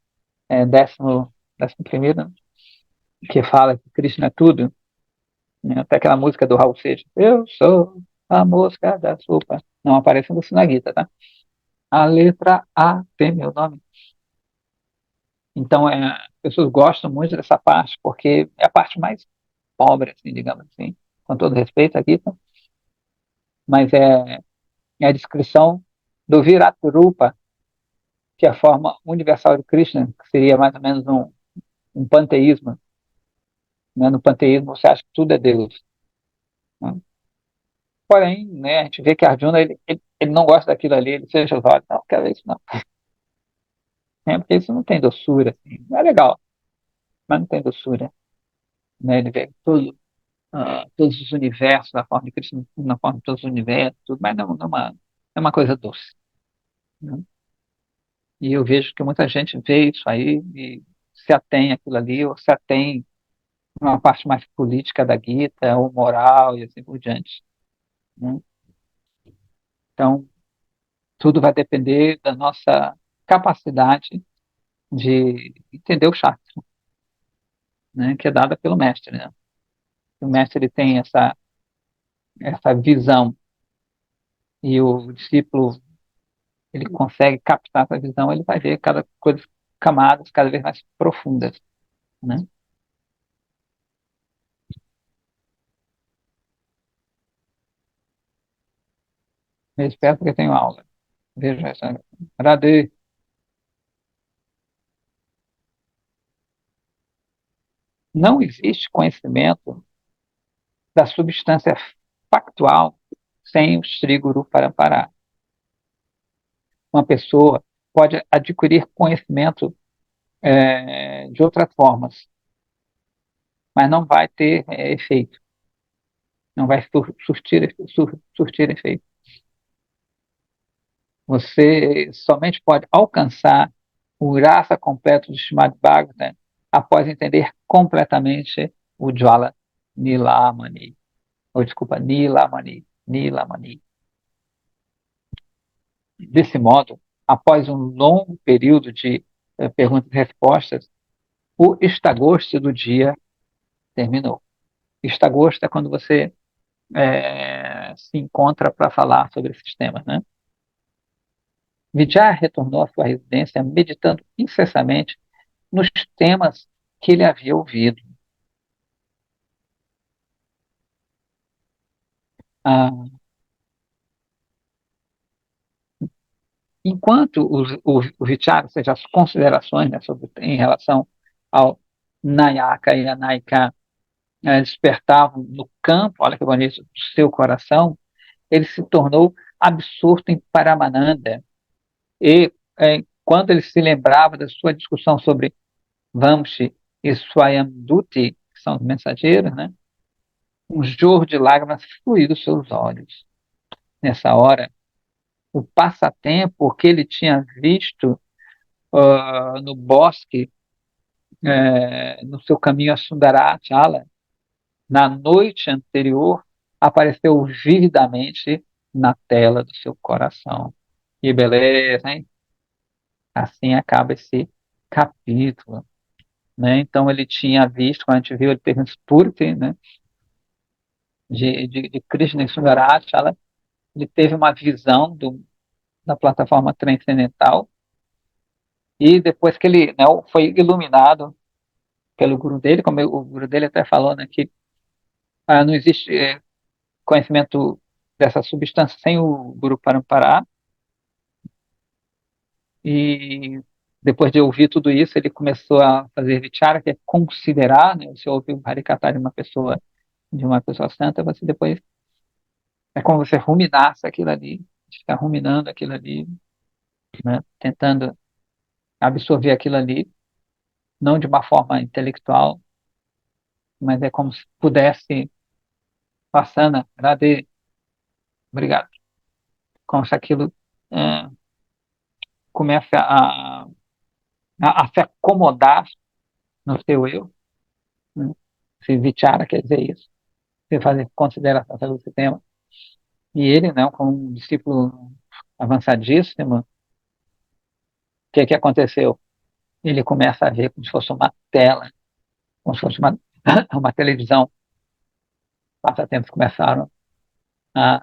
11º, que fala que Krishna é tudo, né? Até aquela música do Raul Seixas, eu sou a mosca da sopa. Não aparece no Gita, tá? A letra A tem meu nome. Então, as pessoas gostam muito dessa parte, porque é a parte mais pobre, assim, digamos assim, com todo respeito aqui, tá? Mas é a descrição do Virat Rupa, que é a forma universal de Krishna, que seria mais ou menos um panteísmo. Né? No panteísmo, você acha que tudo é Deus. Né? Porém, né, a gente vê que Arjuna, ele não gosta daquilo ali, ele fecha os olhos, não, quero ver isso não. Porque isso não tem doçura, assim. É legal, mas não tem doçura. Né? Ele vê tudo, todos os universos, na forma de Krishna, na forma de todos os universos, tudo, mas não é uma coisa doce. Né? E eu vejo que muita gente vê isso aí e se atém àquilo ali, ou se atém a uma parte mais política da Gita, ou moral e assim por diante. Né? Então, tudo vai depender da nossa capacidade de entender o Shastra, né, que é dada pelo mestre. Né? O mestre ele tem essa visão e o discípulo ele consegue captar essa visão, ele vai ver cada coisa, camadas cada vez mais profundas. Né? Eu espero que eu tenho aula. Veja essa. Radhe. Não existe conhecimento da substância factual sem o Sri Guru Parampara. uma pessoa pode adquirir conhecimento de outras formas, mas não vai ter efeito, não vai surtir efeito. Você somente pode alcançar o rasa completo do Srimad Bhagavatam após entender completamente o Jwala Nilamani, ou desculpa, Nilamani. Desse modo, após um longo período de perguntas e respostas, o Istagosto do dia terminou. Istagosto é quando você se encontra para falar sobre esses temas, né? Vijaya retornou à sua residência meditando incessantemente nos temas que ele havia ouvido. Ah, enquanto o Vichara, ou seja, as considerações, né, em relação ao Nayaka e a Nayika, despertavam no campo, olha que bonito, do seu coração, ele se tornou absorto em Paramananda. E quando ele se lembrava da sua discussão sobre Vamshi e Swayamduti, que são os mensageiros, né, um jorro de lágrimas fluiu dos seus olhos. Nessa hora, o passatempo que ele tinha visto no bosque, no seu caminho a Sundarachala, na noite anterior, apareceu vividamente na tela do seu coração. Que beleza, hein? Assim acaba esse capítulo, né? Então ele tinha visto, quando a gente viu, ele teve um Spurti, né? De Krishna em Sundarachala, ele teve uma visão da plataforma transcendental, e depois que ele, né, foi iluminado pelo guru dele, como o guru dele até falou, né, que não existe conhecimento dessa substância sem o Guru Parampara. E depois de ouvir tudo isso, ele começou a fazer vichara, que é considerar, né? Você ouve o Harikata de uma pessoa santa, você depois é como você ruminasse aquilo ali, ficar ruminando aquilo ali, né? Tentando absorver aquilo ali, não de uma forma intelectual, mas é como se pudesse, passando, Radhe, obrigado, como se aquilo é, comece a se acomodar no seu eu, né? Se vichara quer dizer isso, você fazer consideração sobre esse tema. E ele, né, como um discípulo avançadíssimo, o que aconteceu? Ele começa a ver como se fosse uma tela, como se fosse uma televisão. Passatempos começaram a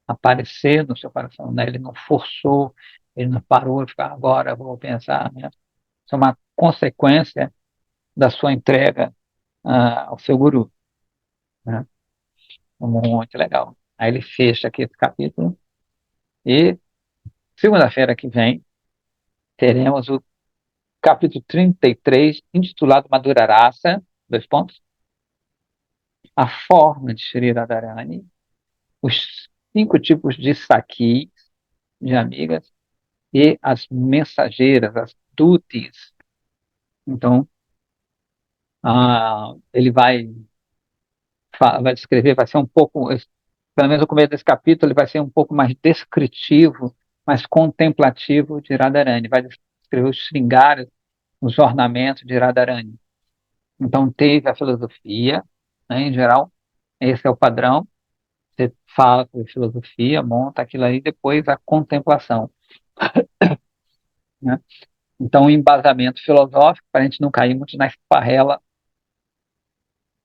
aparecer no seu coração, né? Ele não forçou, ele não parou de ficar agora, vou pensar, né? Isso é uma consequência da sua entrega ao seu guru, né? Muito legal. Aí ele fecha aqui esse capítulo e segunda-feira que vem teremos o capítulo 33, intitulado Madhurarasa, dois pontos, a forma de Sri Radharani, os 5 tipos de saquis, de amigas, e as mensageiras, as dutis. Então, ele vai descrever, vai ser um pouco, pelo menos no começo desse capítulo, ele vai ser um pouco mais descritivo, mais contemplativo de Radharani, vai descrever os sringaras, os ornamentos de Radharani. Então, teve a filosofia, né, em geral, esse é o padrão. Você fala sobre filosofia, monta aquilo aí, depois a contemplação, né? Então, o embasamento filosófico, para a gente não cair muito na esparrela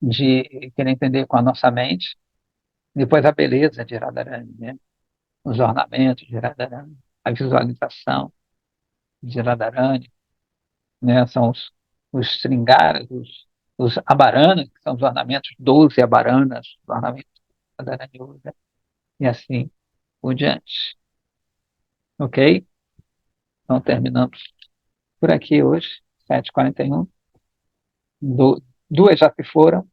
de querer entender com a nossa mente. Depois, a beleza de Radharani, né? Os ornamentos de Radharani, a visualização de Radharani, né? São os sringaras, os abharanas, que são os ornamentos, 12 abharanas, os ornamentos que Radharani usa, e assim por diante. Ok? Então, terminamos por aqui hoje, 7h41. Duas já se foram,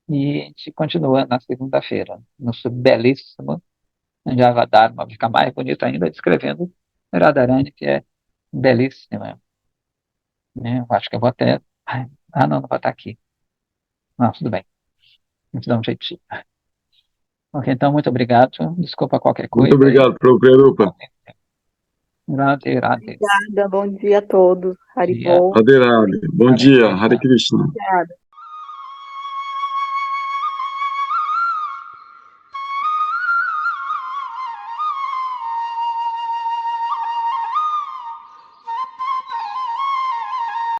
e a gente continua na segunda-feira, no belíssimo Javadharma vai ficar mais bonito ainda descrevendo Radharani, que é belíssima, né? Eu acho que eu vou até... não vai estar aqui. Não, tudo bem. A gente dá um jeitinho. Ok, então, muito obrigado. Desculpa qualquer Muito coisa aí. obrigado, Prabhupada. Radhe, Radhe. Obrigada, bom dia a todos. Dia. Haribol. Radhe Radhe. Bom Hare dia, Krishna. Hare Krishna. Obrigada.